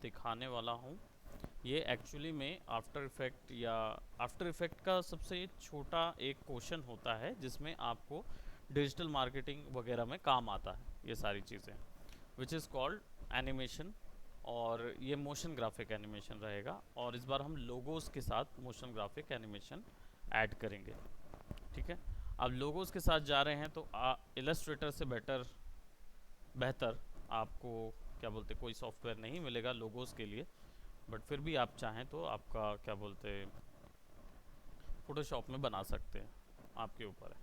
दिखाने वाला हूँ ये एक्चुअली में आफ्टर इफेक्ट का सबसे छोटा एक क्वेश्चन होता है जिसमें आपको डिजिटल मार्केटिंग वगैरह में काम आता है ये सारी चीज़ें, विच इज़ कॉल्ड एनिमेशन। और ये मोशन ग्राफिक एनिमेशन रहेगा, और इस बार हम लोगोस के साथ मोशन ग्राफिक एनिमेशन ऐड करेंगे। ठीक है, अब लोगोस के साथ जा रहे हैं तो इलस्ट्रेटर से बेहतर आपको क्या बोलते कोई सॉफ्टवेयर नहीं मिलेगा लोगोस के लिए। बट फिर भी आप चाहें तो आपका क्या बोलते फोटोशॉप में बना सकते हैं, आपके ऊपर है।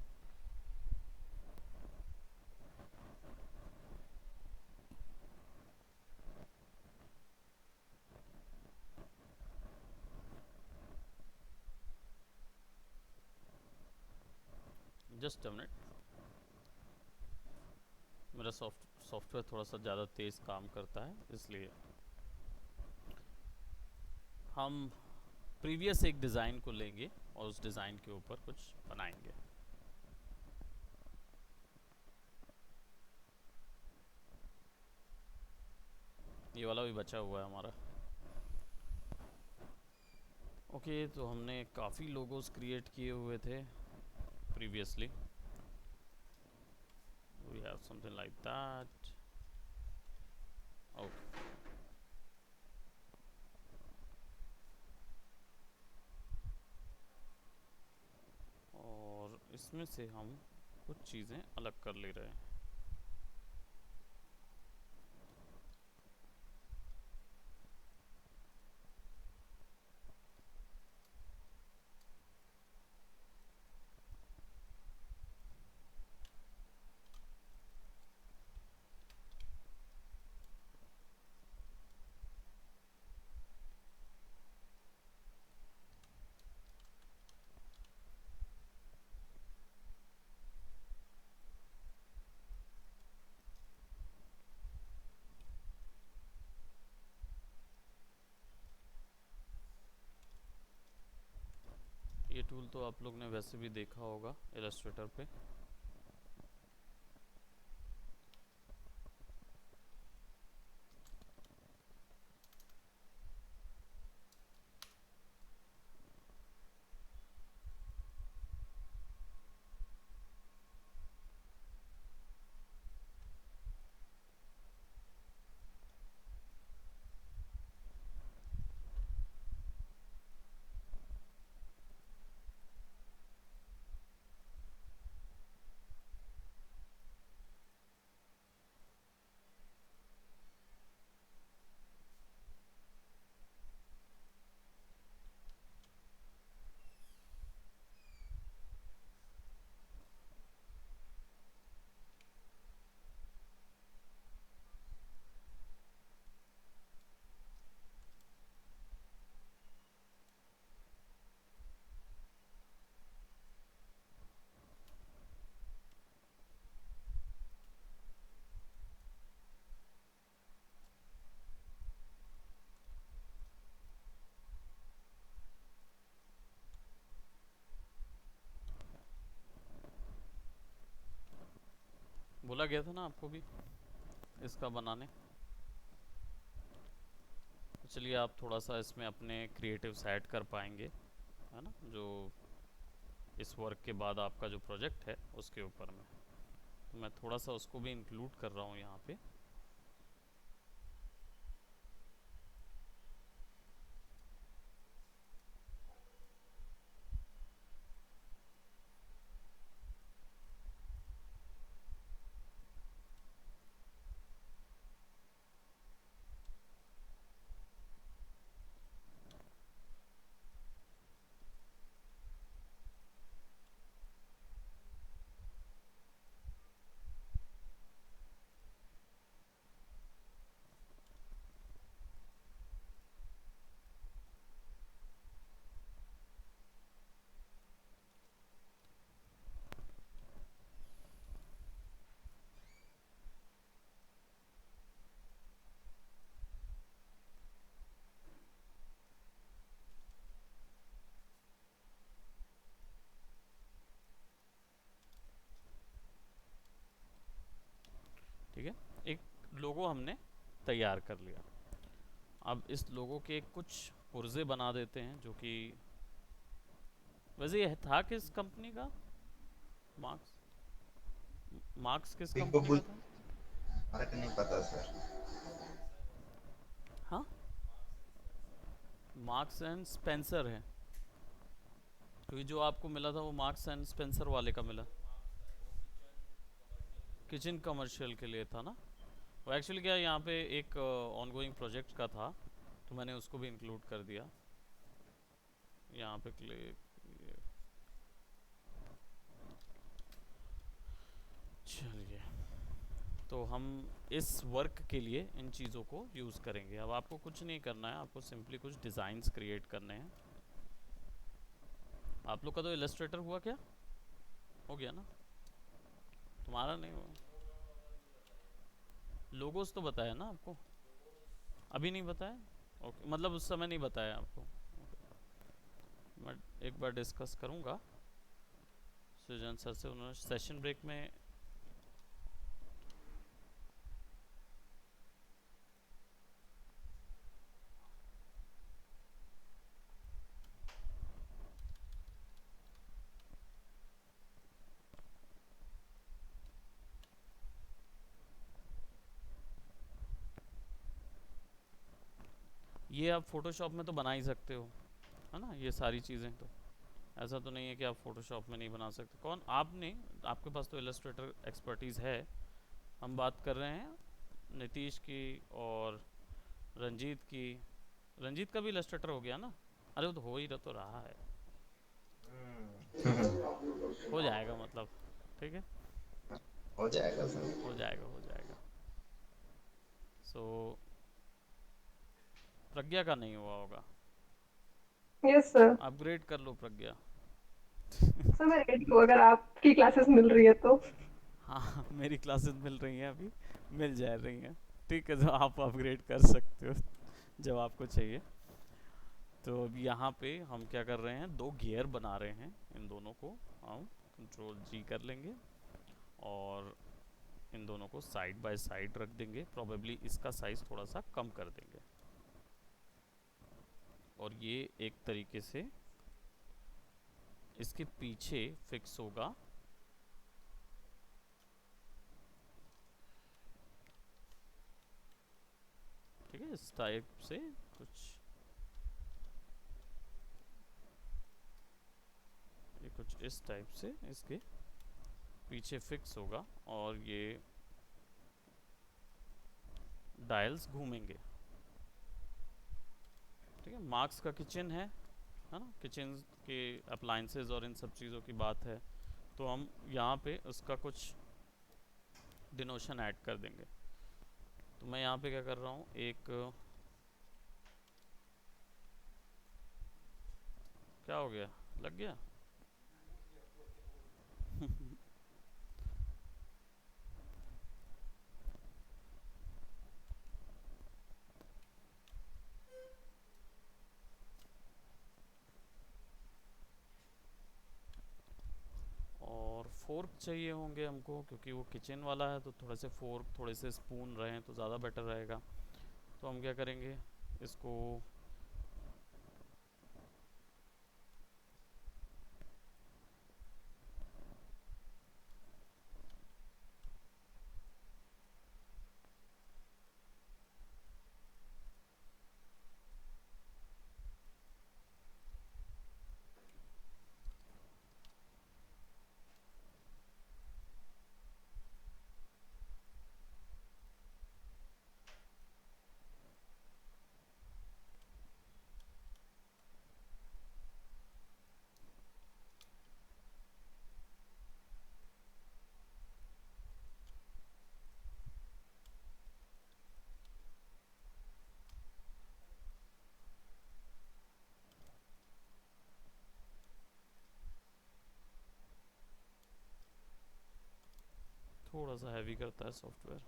जस्ट अ मिनट, मेरा सॉफ्टवेयर थोड़ा सा ज़्यादा तेज़ काम करता है इसलिए। हम प्रीवियस एक डिज़ाइन को लेंगे और उस डिज़ाइन के ऊपर कुछ बनाएंगे। ये वाला भी बचा हुआ है हमारा। ओके, तो हमने काफ़ी लोगोस क्रिएट किए हुए थे previously. We have something like that. Okay, और इसमें से हम कुछ चीज़ें अलग कर ले रहे हैं। ये टूल तो आप लोग ने वैसे भी देखा होगा इलस्ट्रेटर पे। बोला गया था ना आपको भी इसका बनाने। तो चलिए, आप थोड़ा सा इसमें अपने क्रिएटिव्स ऐड कर पाएंगे, है ना, जो इस वर्क के बाद आपका जो प्रोजेक्ट है उसके ऊपर में। तो मैं थोड़ा सा उसको भी इंक्लूड कर रहा हूँ यहाँ पे। ठीक है, एक लोगो हमने तैयार कर लिया। अब इस लोगों के कुछ पुर्जे बना देते हैं जो कि वैसे ये था किस कंपनी का? मार्क्स, मार्क्स किस अभी को कंपनी का कुछ था? फर्क नहीं पता सर। हाँ, मार्क्स एंड स्पेंसर है, क्योंकि जो आपको मिला था वो मार्क्स एंड स्पेंसर वाले का मिला। किचन कमर्शियल के लिए था ना वो। एक्चुअली क्या, यहाँ पे एक ऑनगोइंग प्रोजेक्ट का था, तो मैंने उसको भी इंक्लूड कर दिया यहाँ पे। क्लिक, चलिए, तो हम इस वर्क के लिए इन चीज़ों को यूज़ करेंगे। अब आपको कुछ नहीं करना है, आपको सिंपली कुछ डिज़ाइंस क्रिएट करने हैं। आप लोग का तो इलस्ट्रेटर हुआ क्या? हो गया ना? तुम्हारा नहीं हुआ? लोगोस तो बताया ना आपको? अभी नहीं बताया? ओके, मतलब उस समय नहीं बताया आपको। मैं एक बार डिस्कस करूँगा सृजन सर से, उन्होंने सेशन ब्रेक में। ये आप फोटोशॉप में तो बना ही सकते हो, है ना, ये सारी चीज़ें तो। ऐसा तो नहीं है कि आप फोटोशॉप में नहीं बना सकते। कौन, आप नहीं? आपके पास तो इलस्ट्रेटर एक्सपर्टीज़ है। हम बात कर रहे हैं नीतीश की और रंजीत की। रंजीत का भी इलस्ट्रेटर हो गया ना? अरे वो तो हो ही तो रहा है। हो जाएगा मतलब, ठीक है, हो जाएगा सर। हो जाएगा, हो जाएगा। सो प्रज्ञा का नहीं हुआ होगा। Yes sir. अपग्रेड कर लो प्रज्ञा। सर मैं रेडी हूँ अगर आपकी क्लासेस मिल रही है तो। हाँ, मेरी क्लासेस मिल रही हैं अभी, मिल जा रही हैं। ठीक है, तो आप अपग्रेड कर सकते हो जब आपको चाहिए। तो अब यहाँ पे हम क्या कर रहे हैं, दो गियर बना रहे हैं। इन दोनों को हम कंट्रोल जी कर लेंगे और इन दोनों को साइड बाय साइड रख देंगे। प्रोबेबली इसका साइज़ थोड़ा सा कम कर देंगे और ये एक तरीके से इसके पीछे फिक्स होगा। ठीक है, इस टाइप से कुछ, ये कुछ इस टाइप से इसके पीछे फिक्स होगा और ये डायल्स घूमेंगे। ठीक है, मार्क्स का किचन है ना, किचन के अप्लाइंसेस और इन सब चीज़ों की बात है, तो हम यहाँ पे उसका कुछ डिनोशन ऐड कर देंगे। तो मैं यहाँ पे क्या कर रहा हूँ, एक, क्या हो गया, लग गया? और फोर्क चाहिए होंगे हमको, क्योंकि वो किचन वाला है, तो थोड़े से फोर्क, थोड़े से स्पून रहें तो ज़्यादा बेटर रहेगा। तो हम क्या करेंगे, इसको थोड़ा सा हैवी करता है सॉफ्टवेयर।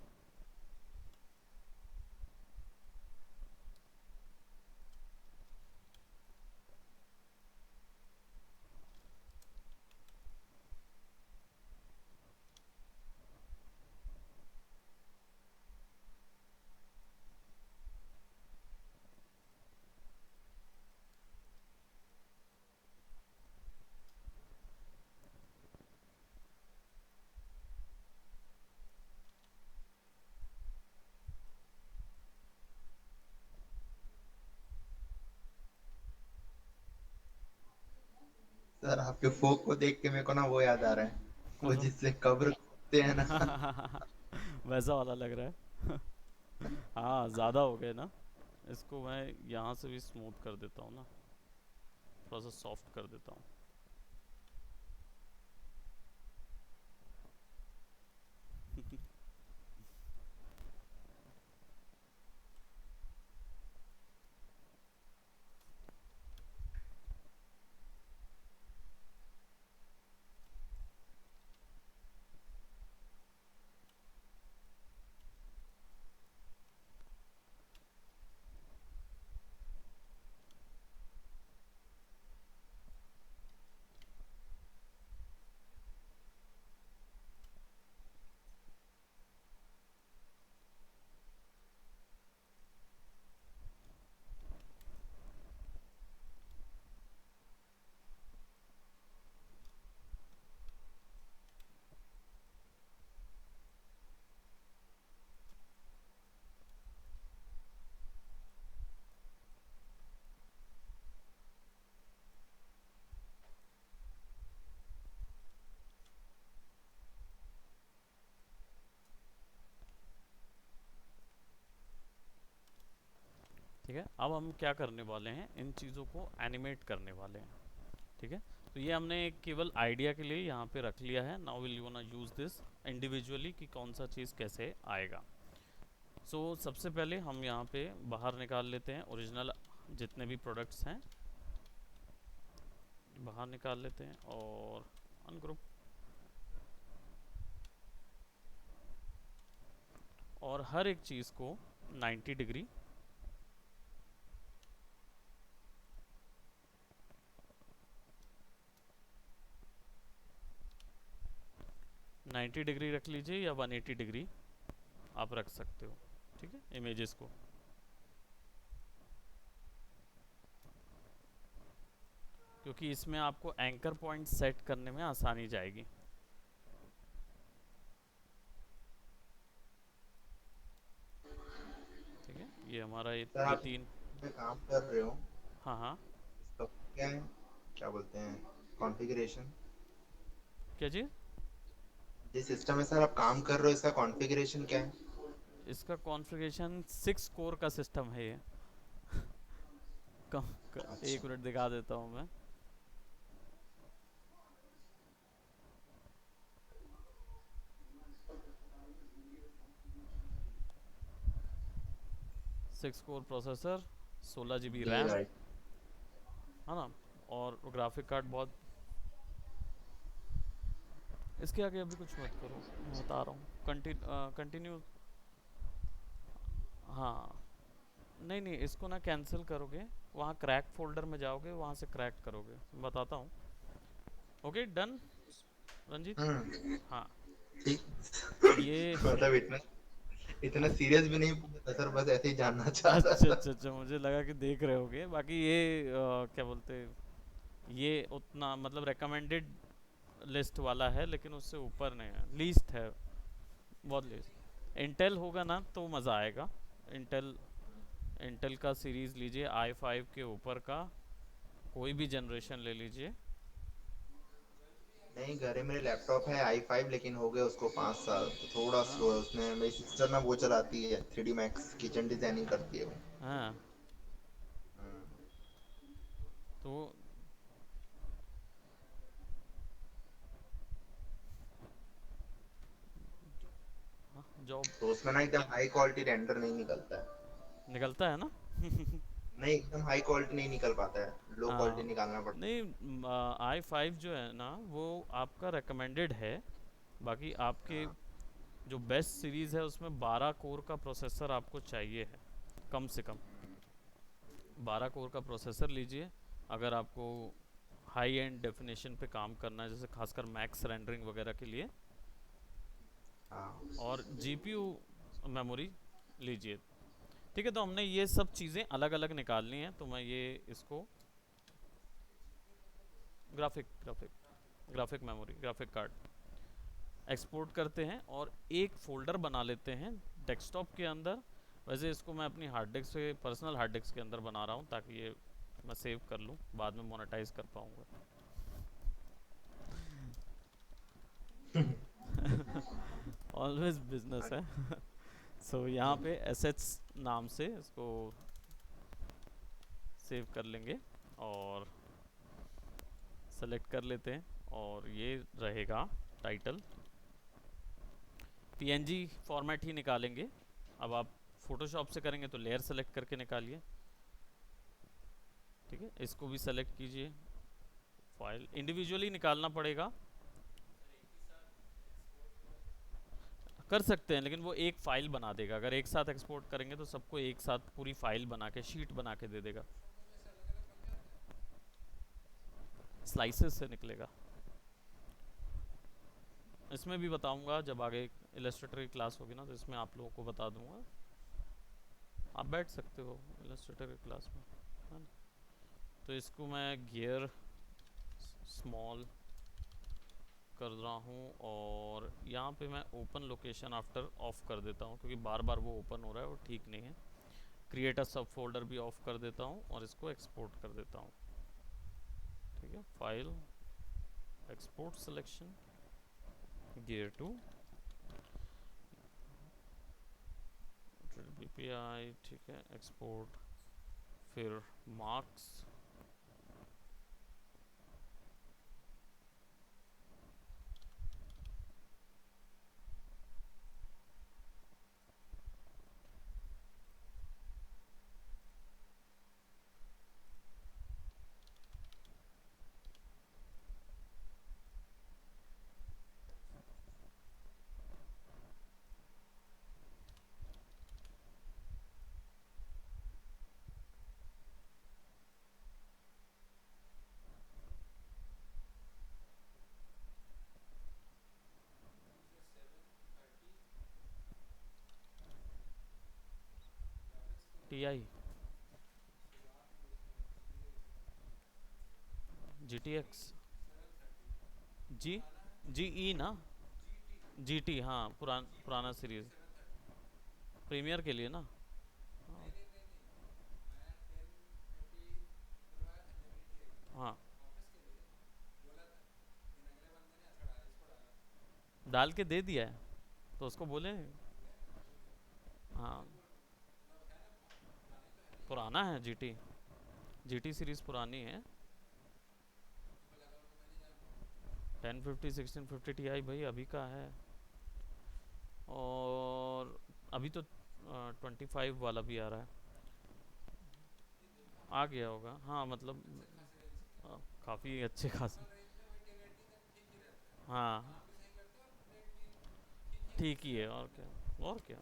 सर आपके फोक को देख के मेरे को ना वो याद आ रहा है, वो कौन सा? जिससे कब्र खोदते हैं ना। वैसा वाला लग रहा है। हाँ ज़्यादा हो गए ना। इसको मैं यहाँ से भी स्मूथ कर देता हूँ ना, थोड़ा सा सॉफ्ट कर देता हूँ। ठीक है, अब हम क्या करने वाले हैं, इन चीज़ों को एनिमेट करने वाले हैं। ठीक है, तो ये हमने एक केवल आइडिया के लिए यहाँ पे रख लिया है। Now will you वांना use this individually कि कौन सा चीज़ कैसे आएगा। सबसे पहले हम यहाँ पे बाहर निकाल लेते हैं ओरिजिनल जितने भी प्रोडक्ट्स हैं बाहर निकाल लेते हैं और अनग्रुप, और हर एक चीज़ को 90 डिग्री 90 डिग्री रख लीजिए या 180 डिग्री आप रख सकते हो। ठीक है, इमेजेस को। क्योंकि इसमें आपको एंकर पॉइंट सेट करने में आसानी जाएगी। ठीक है, ये हमारा सर ये आप तीन। में काम कर रहे हो, हाँ हाँ। इसका क्या है, क्या बोलते हैं, कॉन्फ़िगरेशन? क्या चीज़? जिस सिस्टम में सर आप काम कर रहे हो इसका कॉन्फ़िगरेशन क्या है? इसका कॉन्फ़िगरेशन 6 कोर का सिस्टम है ये। एक अच्छा। मिनट दिखा देता हूँ मैं। सिक्स कोर प्रोसेसर, 16 GB जी रैम, राइट। है ना, और ग्राफिक कार्ड बहुत। इसके आगे अभी कुछ मत करो, मैं बता रहा हूँ। कंटिन्यू। हाँ, नहीं नहीं, इसको ना कैंसिल करोगे, वहाँ क्रैक फोल्डर में जाओगे, वहाँ से क्रैक करोगे, बताता हूँ। Okay done Ranjeet. हम्म। हाँ, ठीक। ये मतलब इतना इतना सीरियस भी नहीं पूछा था सर, बस ऐसे ही जानना चाह रहा अच्छा था। अच्छा अच्छा, मुझे लगा कि देख रहे होगे। बाकी ये क्या बोलते हैं, ये उतना मतलब रिकमेंडेड लिस्ट वाला है, लेकिन उससे ऊपर नहीं है, लीस्ट है, बहुत लीस्ट। इंटेल होगा ना तो मज़ा आएगा। इंटेल, इंटेल का सीरीज़ लीजिए, i5 के ऊपर का कोई भी जनरेशन ले लीजिए। नहीं, घर में मेरे लैपटॉप है i5, लेकिन हो गए उसको 5 साल, तो थोड़ा हाँ स्लो है उसमें। मेरी सिस्टर ना वो चलाती है, 3D मैक्स किचन डिजाइनिंग करती है वो। हाँ, तो हाँ, जॉब तो उसमें ना एकदम हाई क्वालिटी रेंडर नहीं निकलता है। निकलता है ना। नहीं, एकदम हाई क्वालिटी नहीं निकल पाता है, लो क्वालिटी हाँ, निकालना पड़ता नहीं, i5 जो है ना वो आपका रिकमेंडेड है। बाकी है। आपके हाँ। जो बेस्ट सीरीज़ है उसमें 12 कोर का प्रोसेसर आपको चाहिए है, कम से कम 12 कोर का प्रोसेसर लीजिए। अगर आपको हाई एंड डेफिनेशन पे काम करना है, जैसे खासकर मैक्स रेंडरिंग वगैरह के लिए, हाँ। और जीपीयू मेमोरी लीजिए। ठीक है, तो हमने ये सब चीज़ें अलग अलग निकालनी हैं, तो मैं ये इसको graphic memory, graphic card export करते हैं और एक फ़ोल्डर बना लेते हैं डेस्कटॉप के अंदर। वैसे इसको मैं अपनी हार्ड डिस्क से, पर्सनल हार्ड डिस्क के अंदर बना रहा हूँ, ताकि ये मैं सेव कर लूँ, बाद में मोनेटाइज कर पाऊँगा। ऑलवेज बिजनेस है। सो यहाँ पे एसेट्स नाम से इसको सेव कर लेंगे और सेलेक्ट कर लेते हैं, और ये रहेगा टाइटल। पीएनजी फॉर्मेट ही निकालेंगे। अब आप फोटोशॉप से करेंगे तो लेयर सेलेक्ट करके निकालिए, ठीक है। इसको भी सेलेक्ट कीजिए, फाइल इंडिविजुअली निकालना पड़ेगा। कर सकते हैं, लेकिन वो एक फाइल बना देगा। अगर एक साथ एक्सपोर्ट करेंगे तो सबको एक साथ पूरी फाइल बना के, शीट बना के दे देगा। स्लाइसेस से निकलेगा। इसमें भी बताऊंगा जब आगे इलस्ट्रेटर की क्लास होगी ना, तो इसमें आप लोगों को बता दूंगा। आप बैठ सकते हो इलस्ट्रेटर की क्लास में, है ना। तो इसको मैं गियर स्मॉल कर रहा हूँ, और यहाँ पे मैं ओपन लोकेशन आफ्टर ऑफ कर देता हूँ, क्योंकि बार बार वो ओपन हो रहा है, वो ठीक नहीं है। क्रिएट अ सब फोल्डर भी ऑफ कर देता हूँ, और इसको एक्सपोर्ट कर देता हूँ, ठीक है। File, export selection, gear to BPI, ठीक है। एक्सपोर्ट, फिर marks, TI, GTX, G G E ना, जीटी, हाँ पुराना सीरीज प्रीमियर के लिए ना। हाँ, डाल के दे दिया है, तो उसको बोले। हाँ, पुराना है जीटी, जीटी सीरीज पुरानी है। 1050 1650 टी आई भाई अभी का है, और अभी तो 25 वाला भी आ रहा है, आ गया होगा। हाँ मतलब काफ़ी अच्छे खासे। हाँ ठीक ही है, और क्या, और क्या।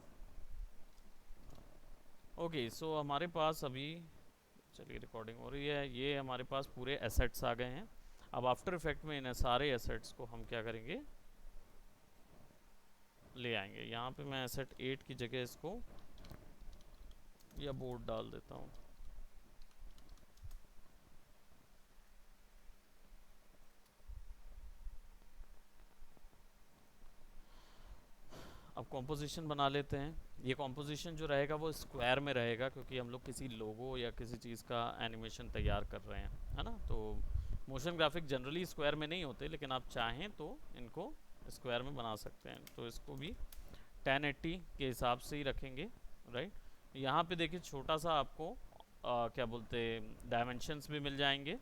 ओके, सो हमारे पास अभी, चलिए रिकॉर्डिंग हो रही है, ये हमारे पास पूरे एसेट्स आ गए हैं। अब आफ्टर इफेक्ट में इन सारे एसेट्स को हम क्या करेंगे, ले आएंगे। यहाँ पे मैं एसेट 8 की जगह इसको या बोर्ड डाल देता हूँ। अब कॉम्पोजिशन बना लेते हैं। ये कॉम्पोजिशन जो रहेगा वो स्क्वायर में रहेगा, क्योंकि हम लोग किसी लोगो या किसी चीज़ का एनिमेशन तैयार कर रहे हैं, है ना। तो मोशन ग्राफिक जनरली स्क्वायर में नहीं होते, लेकिन आप चाहें तो इनको स्क्वायर में बना सकते हैं। तो इसको भी 1080 के हिसाब से ही रखेंगे, राइट। यहाँ पे देखिए छोटा सा आपको क्या बोलते हैं, डायमेंशंस भी मिल जाएंगे,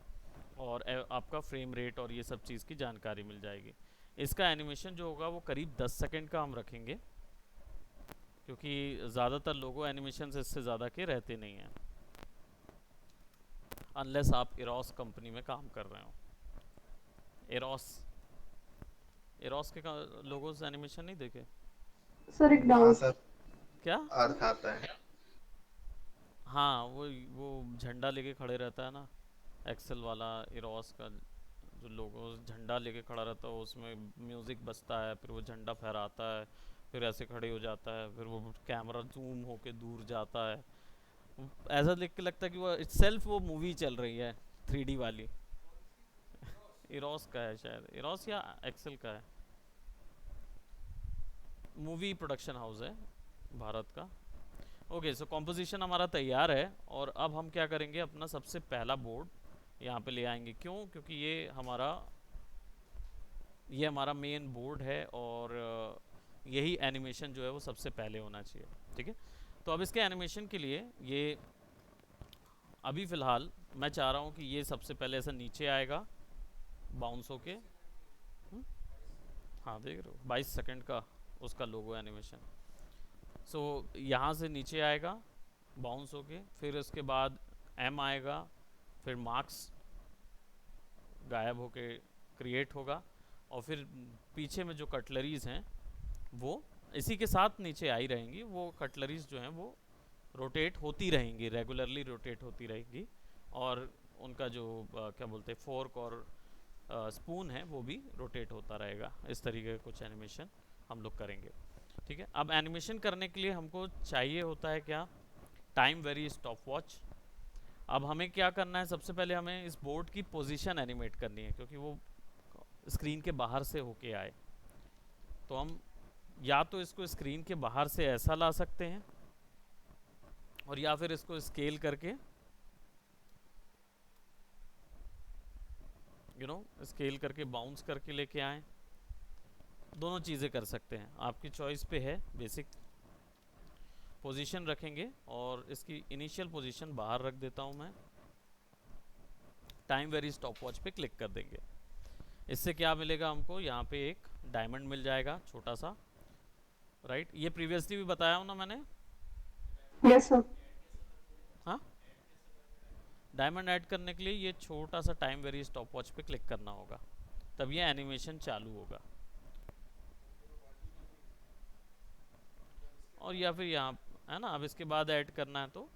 और आपका फ्रेम रेट और ये सब चीज़ की जानकारी मिल जाएगी। इसका एनिमेशन जो होगा वो करीब 10 सेकंड का हम रखेंगे, क्योंकि ज़्यादातर लोगो एनिमेशन इससे ज़्यादा के रहते नहीं हैं, अनलेस आप इरोस कंपनी में काम कर रहे हो। इरोस, इरोस के लोगोस एनिमेशन नहीं देखे सर एक हाँ डाउट। सर, क्या? अर्थ आता है। हाँ, वो झंडा लेके खड़े रहता है ना, एक्सेल वाला इरोस का जो लोगो झंडा लेके खड़ा रहता है, उसमें म्यूज़िक बजता है, फिर वो झंडा फहराता है, फिर ऐसे खड़े हो जाता है, फिर वो कैमरा जूम होके दूर जाता है। ऐसा देख के लगता है कि वो इटसेल्फ वो मूवी चल रही है, 3D वाली। इरोस का है शायद, इरोस या एक्सेल का है। मूवी प्रोडक्शन हाउस है भारत का। ओके, सो कॉम्पोजिशन हमारा तैयार है, और अब हम क्या करेंगे, अपना सबसे पहला बोर्ड यहाँ पे ले आएंगे। क्यों? क्योंकि ये हमारा ये हमारा मेन बोर्ड है और यही एनिमेशन जो है वो सबसे पहले होना चाहिए। ठीक है, तो अब इसके एनिमेशन के लिए ये अभी फ़िलहाल मैं चाह रहा हूँ कि ये सबसे पहले ऐसा नीचे आएगा बाउंस होके। हाँ देख रहे हो 22 सेकंड का उसका लोगो एनिमेशन। सो यहाँ से नीचे आएगा बाउंस होके, फिर उसके बाद एम आएगा, फिर मार्क्स गायब होके क्रिएट होगा, और फिर पीछे में जो कटलरीज हैं वो इसी के साथ नीचे आई रहेंगी। वो कटलरीज जो हैं वो रोटेट होती रहेंगी, रेगुलरली रोटेट होती रहेंगी, और उनका जो क्या बोलते हैं फोर्क और स्पून है वो भी रोटेट होता रहेगा। इस तरीके का कुछ एनिमेशन हम लोग करेंगे। ठीक है, अब एनिमेशन करने के लिए हमको चाहिए होता है क्या, टाइम वेरी स्टॉप वॉच। अब हमें क्या करना है, सबसे पहले हमें इस बोर्ड की पोजीशन एनिमेट करनी है, क्योंकि वो स्क्रीन के बाहर से होके आए। तो हम या तो इसको स्क्रीन के बाहर से ऐसा ला सकते हैं, और या फिर इसको स्केल करके स्केल करके बाउंस करके लेके आए। दोनों चीज़ें कर सकते हैं, आपकी चॉइस पे है। बेसिक पोजीशन रखेंगे और इसकी इनिशियल पोजीशन बाहर रख देता हूं मैं। टाइम वेरी स्टॉप वॉच पे क्लिक कर देंगे। इससे क्या मिलेगा हमको, यहाँ पे एक डायमंड मिल जाएगा छोटा सा, राइट। ये प्रीवियसली भी बताया हूँ ना मैंने। Yes sir. हाँ, डायमंड ऐड करने के लिए ये छोटा सा टाइम वेरी स्टॉप वॉच पे क्लिक करना होगा, तब ये एनिमेशन चालू होगा। और या फिर यहाँ है ना, अब इसके बाद ऐड करना है तो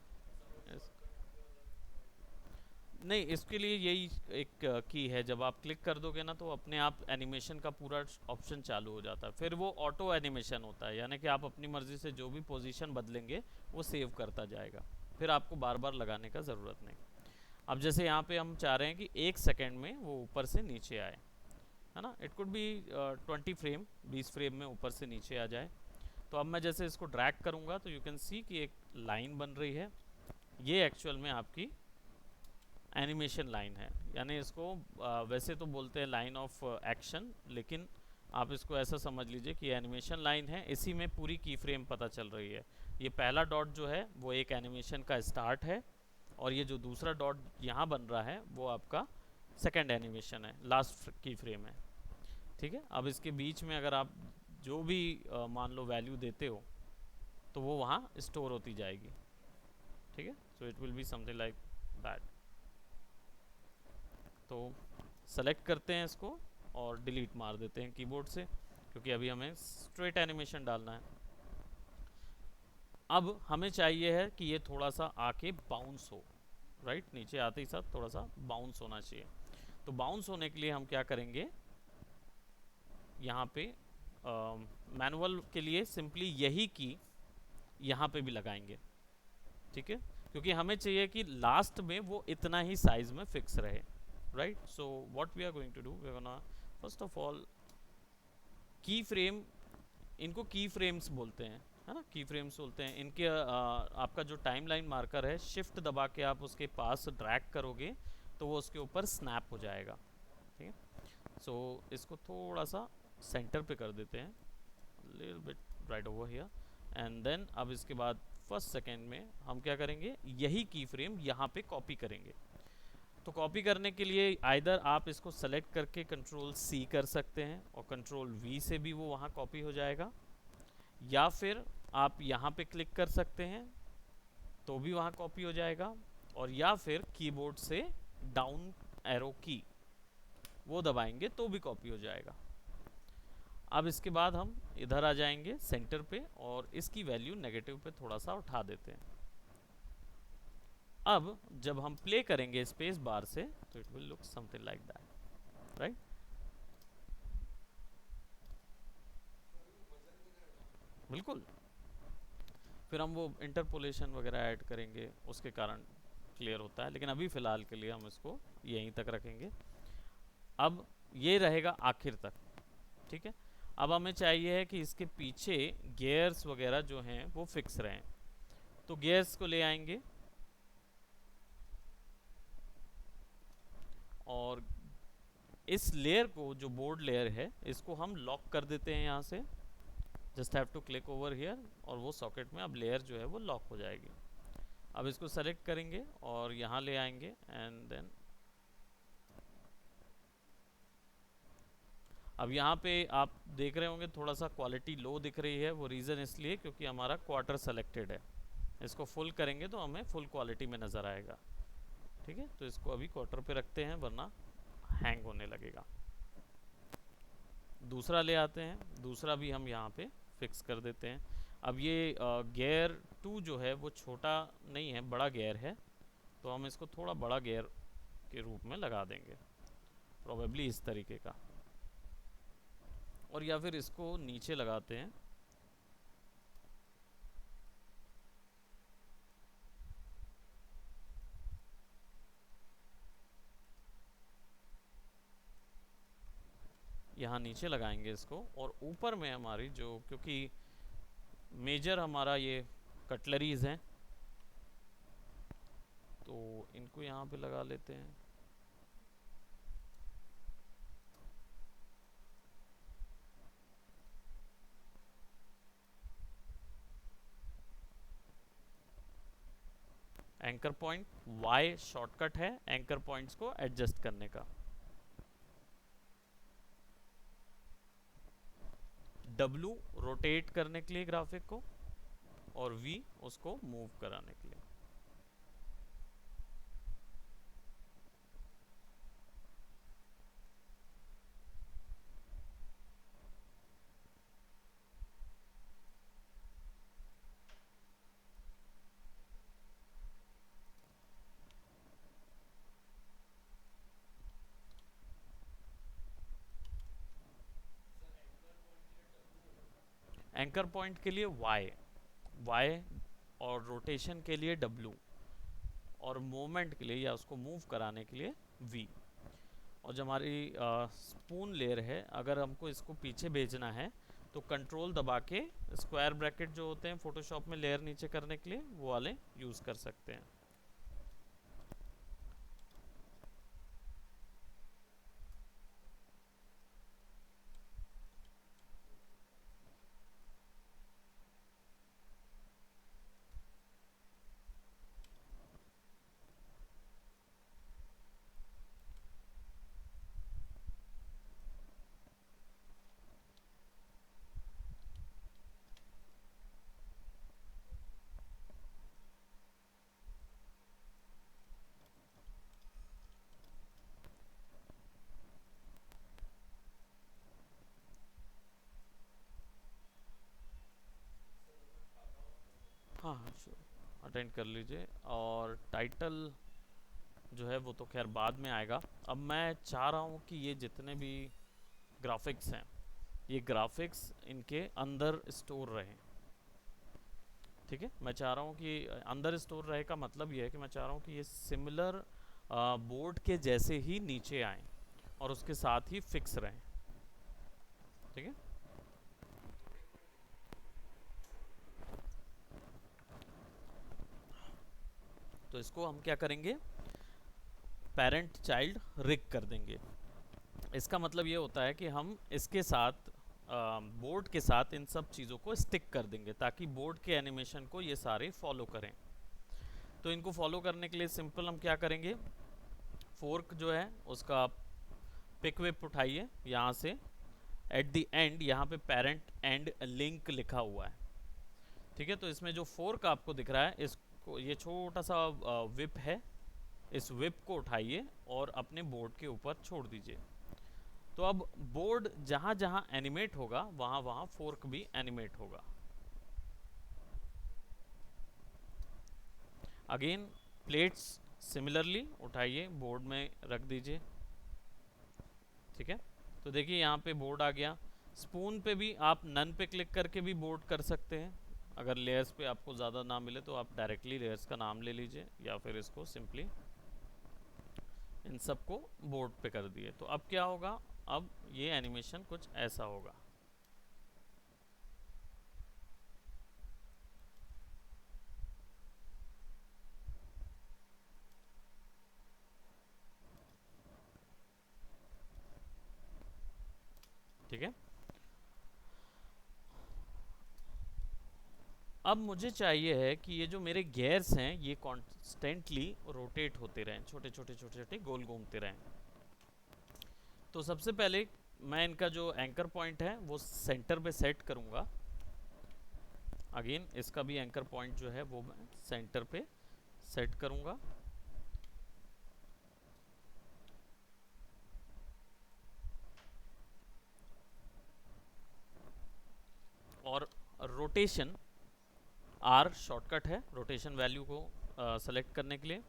नहीं, इसके लिए यही एक की है। जब आप क्लिक कर दोगे ना तो अपने आप एनिमेशन का पूरा ऑप्शन चालू हो जाता है। फिर वो ऑटो एनिमेशन होता है, यानी कि आप अपनी मर्जी से जो भी पोजीशन बदलेंगे वो सेव करता जाएगा, फिर आपको बार बार लगाने का ज़रूरत नहीं। अब जैसे यहाँ पे हम चाह रहे हैं कि 1 सेकेंड में वो ऊपर से नीचे आए, है ना। It could be 20 frame, 20 frame में ऊपर से नीचे आ जाए। तो अब मैं जैसे इसको ड्रैग करूँगा तो यू कैन सी कि एक लाइन बन रही है। ये एक्चुअल में आपकी एनिमेशन लाइन है, यानी इसको वैसे तो बोलते हैं लाइन ऑफ एक्शन, लेकिन आप इसको ऐसा समझ लीजिए कि एनिमेशन लाइन है। इसी में पूरी की फ्रेम पता चल रही है। ये पहला डॉट जो है वो एक एनिमेशन का स्टार्ट है, और ये जो दूसरा डॉट यहाँ बन रहा है वो आपका सेकंड एनिमेशन है, लास्ट की फ्रेम है। ठीक है, अब इसके बीच में अगर आप जो भी मान लो वैल्यू देते हो तो वो वहाँ स्टोर होती जाएगी। ठीक है, so it will be something like that. तो सेलेक्ट करते हैं इसको और डिलीट मार देते हैं कीबोर्ड से, क्योंकि अभी हमें स्ट्रेट एनिमेशन डालना है। अब हमें चाहिए है कि ये थोड़ा सा आके बाउंस हो, राइट। नीचे आते ही साथ थोड़ा सा बाउंस होना चाहिए। तो बाउंस होने के लिए हम क्या करेंगे, यहाँ पे मैनुअल के लिए सिंपली यही की यहाँ पे भी लगाएंगे। ठीक है, क्योंकि हमें चाहिए कि लास्ट में वो इतना ही साइज में फिक्स रहे, right. So what we are going to do, we are gonna first of all key frame, इनको की फ्रेम्स बोलते हैं, है ना, की फ्रेम्स बोलते हैं इनके। आपका जो टाइमलाइन मार्कर है, शिफ्ट दबा के आप उसके पास ड्रैग करोगे तो वो उसके ऊपर स्नैप हो जाएगा। ठीक है, सो इसको थोड़ा सा सेंटर पे कर देते हैं, little bit right over here, and then अब इसके बाद फर्स्ट सेकेंड में हम क्या करेंगे, यही की फ्रेम यहाँ पे कॉपी करेंगे। तो कॉपी करने के लिए आइदर आप इसको सेलेक्ट करके कंट्रोल C कर सकते हैं और कंट्रोल V से भी वो वहाँ कॉपी हो जाएगा, या फिर आप यहाँ पे क्लिक कर सकते हैं तो भी वहाँ कॉपी हो जाएगा, और या फिर कीबोर्ड से डाउन एरो की वो दबाएंगे तो भी कॉपी हो जाएगा। अब इसके बाद हम इधर आ जाएंगे सेंटर पे और इसकी वैल्यू नेगेटिव पे थोड़ा सा उठा देते हैं। अब जब हम प्ले करेंगे स्पेस बार से तो it will look something like that, right. बिल्कुल, फिर हम वो इंटरपोलेशन वगैरह ऐड करेंगे, उसके कारण क्लियर होता है, लेकिन अभी फ़िलहाल के लिए हम इसको यहीं तक रखेंगे। अब ये रहेगा आखिर तक। ठीक है, अब हमें चाहिए है कि इसके पीछे गियर्स वगैरह जो हैं वो फिक्स रहें, तो गियर्स को ले आएंगे और इस लेयर को, जो बोर्ड लेयर है, इसको हम लॉक कर देते हैं यहाँ से। Just have to click over here और वो सॉकेट में अब लेयर जो है वो लॉक हो जाएगी। अब इसको सेलेक्ट करेंगे और यहाँ ले आएंगे एंड देन अब यहाँ पे आप देख रहे होंगे थोड़ा सा क्वालिटी लो दिख रही है। वो रीज़न इसलिए क्योंकि हमारा क्वार्टर सेलेक्टेड है। इसको फुल करेंगे तो हमें फुल क्वालिटी में नज़र आएगा। ठीक है, तो इसको अभी क्वार्टर पे रखते हैं वरना हैंग होने लगेगा। दूसरा ले आते हैं, दूसरा भी हम यहाँ पे फिक्स कर देते हैं। अब ये गियर 2 जो है वो छोटा नहीं है, बड़ा गियर है, तो हम इसको थोड़ा बड़ा गियर के रूप में लगा देंगे, प्रोबेबली इस तरीके का। और या फिर इसको नीचे लगाते हैं। यहाँ नीचे लगाएंगे इसको, और ऊपर में हमारी जो, क्योंकि मेजर हमारा ये कटलरीज हैं तो इनको यहाँ पे लगा लेते हैं। एंकर पॉइंट, वाई शॉर्टकट है एंकर पॉइंट्स को एडजस्ट करने का। W रोटेट करने के लिए ग्राफिक को, और V उसको मूव कराने के लिए। एंकर पॉइंट के लिए Y और रोटेशन के लिए W और मूवमेंट के लिए या उसको मूव कराने के लिए V। और जो हमारी स्पून लेयर है, अगर हमको इसको पीछे भेजना है तो कंट्रोल दबा के स्क्वायर ब्रैकेट जो होते हैं फोटोशॉप में लेयर नीचे करने के लिए, वो वाले यूज़ कर सकते हैं। हाँ हाँ श्योर, अटेंड कर लीजिए। और टाइटल जो है वो तो खैर बाद में आएगा। अब मैं चाह रहा हूँ कि ये जितने भी ग्राफिक्स हैं, ये ग्राफिक्स इनके अंदर स्टोर रहें। ठीक है, मैं चाह रहा हूँ कि अंदर स्टोर रहे का मतलब ये है कि मैं चाह रहा हूँ कि ये सिमिलर बोर्ड के जैसे ही नीचे आएँ और उसके साथ ही फिक्स रहें। ठीक है, तो इसको हम क्या करेंगे, पेरेंट चाइल्ड रिग कर देंगे। इसका मतलब ये होता है कि हम इसके साथ बोर्ड के साथ इन सब चीज़ों को स्टिक कर देंगे ताकि बोर्ड के एनिमेशन को ये सारे फॉलो करें। तो इनको फॉलो करने के लिए सिंपल हम क्या करेंगे, फोर्क जो है उसका पिक विप उठाइए यहाँ से, एट द एंड यहाँ पे पेरेंट एंड लिंक लिखा हुआ है। ठीक है, तो इसमें जो फोर्क आपको दिख रहा है, इसको, ये छोटा सा विप है, इस विप को उठाइए और अपने बोर्ड के ऊपर छोड़ दीजिए। तो अब बोर्ड जहां जहां एनिमेट होगा वहां वहां फोर्क भी एनिमेट होगा। अगेन प्लेट्स सिमिलरली उठाइए, बोर्ड में रख दीजिए। ठीक है, तो देखिए यहाँ पे बोर्ड आ गया। स्पून पे भी आप नन पे क्लिक करके भी बोर्ड कर सकते हैं। अगर लेयर्स पे आपको ज़्यादा ना मिले तो आप डायरेक्टली लेयर्स का नाम ले लीजिए, या फिर इसको सिंपली इन सबको बोर्ड पे कर दिए। तो अब क्या होगा, अब ये एनिमेशन कुछ ऐसा होगा। ठीक है। अब मुझे चाहिए है कि ये जो मेरे गियर्स हैं ये कॉन्स्टेंटली रोटेट होते रहें, छोटे छोटे छोटे छोटे गोल घूमते रहें। तो सबसे पहले मैं इनका जो एंकर पॉइंट है वो सेंटर पे सेट करूँगा। अगेन इसका भी एंकर पॉइंट जो है वो मैं सेंटर पे सेट करूँगा। और रोटेशन आर शॉर्टकट है रोटेशन वैल्यू को सेलेक्ट करने के लिए,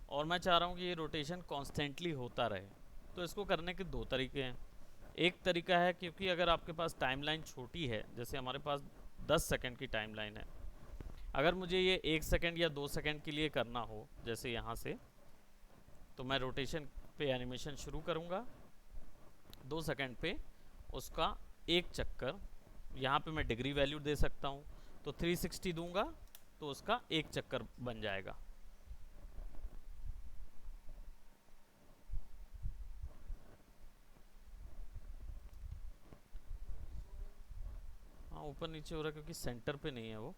और मैं चाह रहा हूँ कि ये रोटेशन कॉन्स्टेंटली होता रहे। तो इसको करने के दो तरीके हैं। एक तरीका है, क्योंकि अगर आपके पास टाइमलाइन छोटी है, जैसे हमारे पास 10 सेकंड की टाइमलाइन है, अगर मुझे ये 1 सेकंड या 2 सेकंड के लिए करना हो जैसे यहाँ से, तो मैं रोटेशन पे एनिमेशन शुरू करूँगा। 2 सेकंड पे उसका एक चक्कर, यहाँ पे मैं डिग्री वैल्यू दे सकता हूँ, तो 360 दूंगा तो उसका एक चक्कर बन जाएगा। हाँ, ऊपर नीचे हो रहा है क्योंकि सेंटर पे नहीं है वो।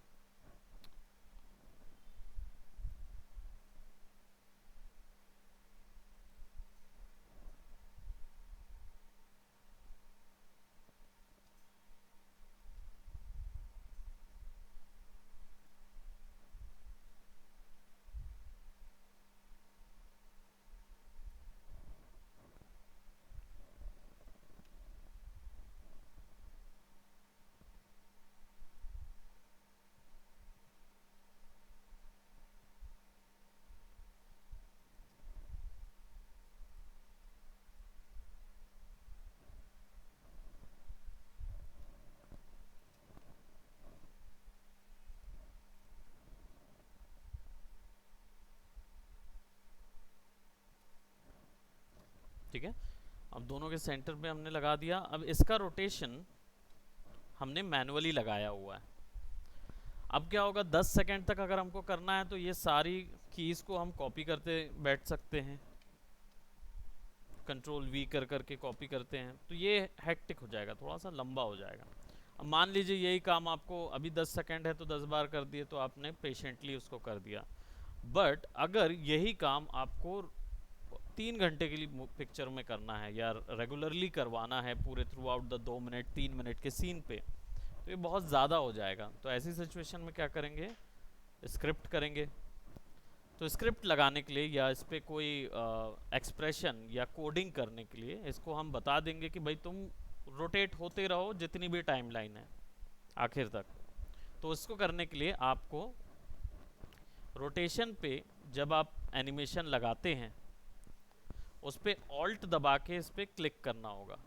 ठीक है, अब दोनों के सेंटर पे हमने लगा दिया। अब इसका रोटेशन हमने मैनुअली लगाया हुआ है। अब क्या होगा, 10 सेकंड तक अगर हमको करना है तो ये सारी कीज़ को हम कॉपी करते बैठ सकते हैं, कंट्रोल वी कर करके कॉपी करते हैं, तो ये हेक्टिक हो जाएगा, थोड़ा सा लंबा हो जाएगा। अब मान लीजिए यही काम आपको अभी 10 सेकंड है तो 10 बार कर दिए, तो आपने पेशेंटली उसको कर दिया। बट अगर यही काम आपको 3 घंटे के लिए पिक्चर में करना है या रेगुलरली करवाना है पूरे through out the 2 minute 3 minute के सीन पे, तो ये बहुत ज़्यादा हो जाएगा। तो ऐसी सिचुएशन में क्या करेंगे, स्क्रिप्ट करेंगे। तो स्क्रिप्ट लगाने के लिए या इस पर कोई एक्सप्रेशन या कोडिंग करने के लिए इसको हम बता देंगे कि भाई तुम रोटेट होते रहो जितनी भी टाइमलाइन है आखिर तक। तो इसको करने के लिए आपको रोटेशन पे जब आप एनिमेशन लगाते हैं उस पर ऑल्ट दबा के इस पर क्लिक करना होगा।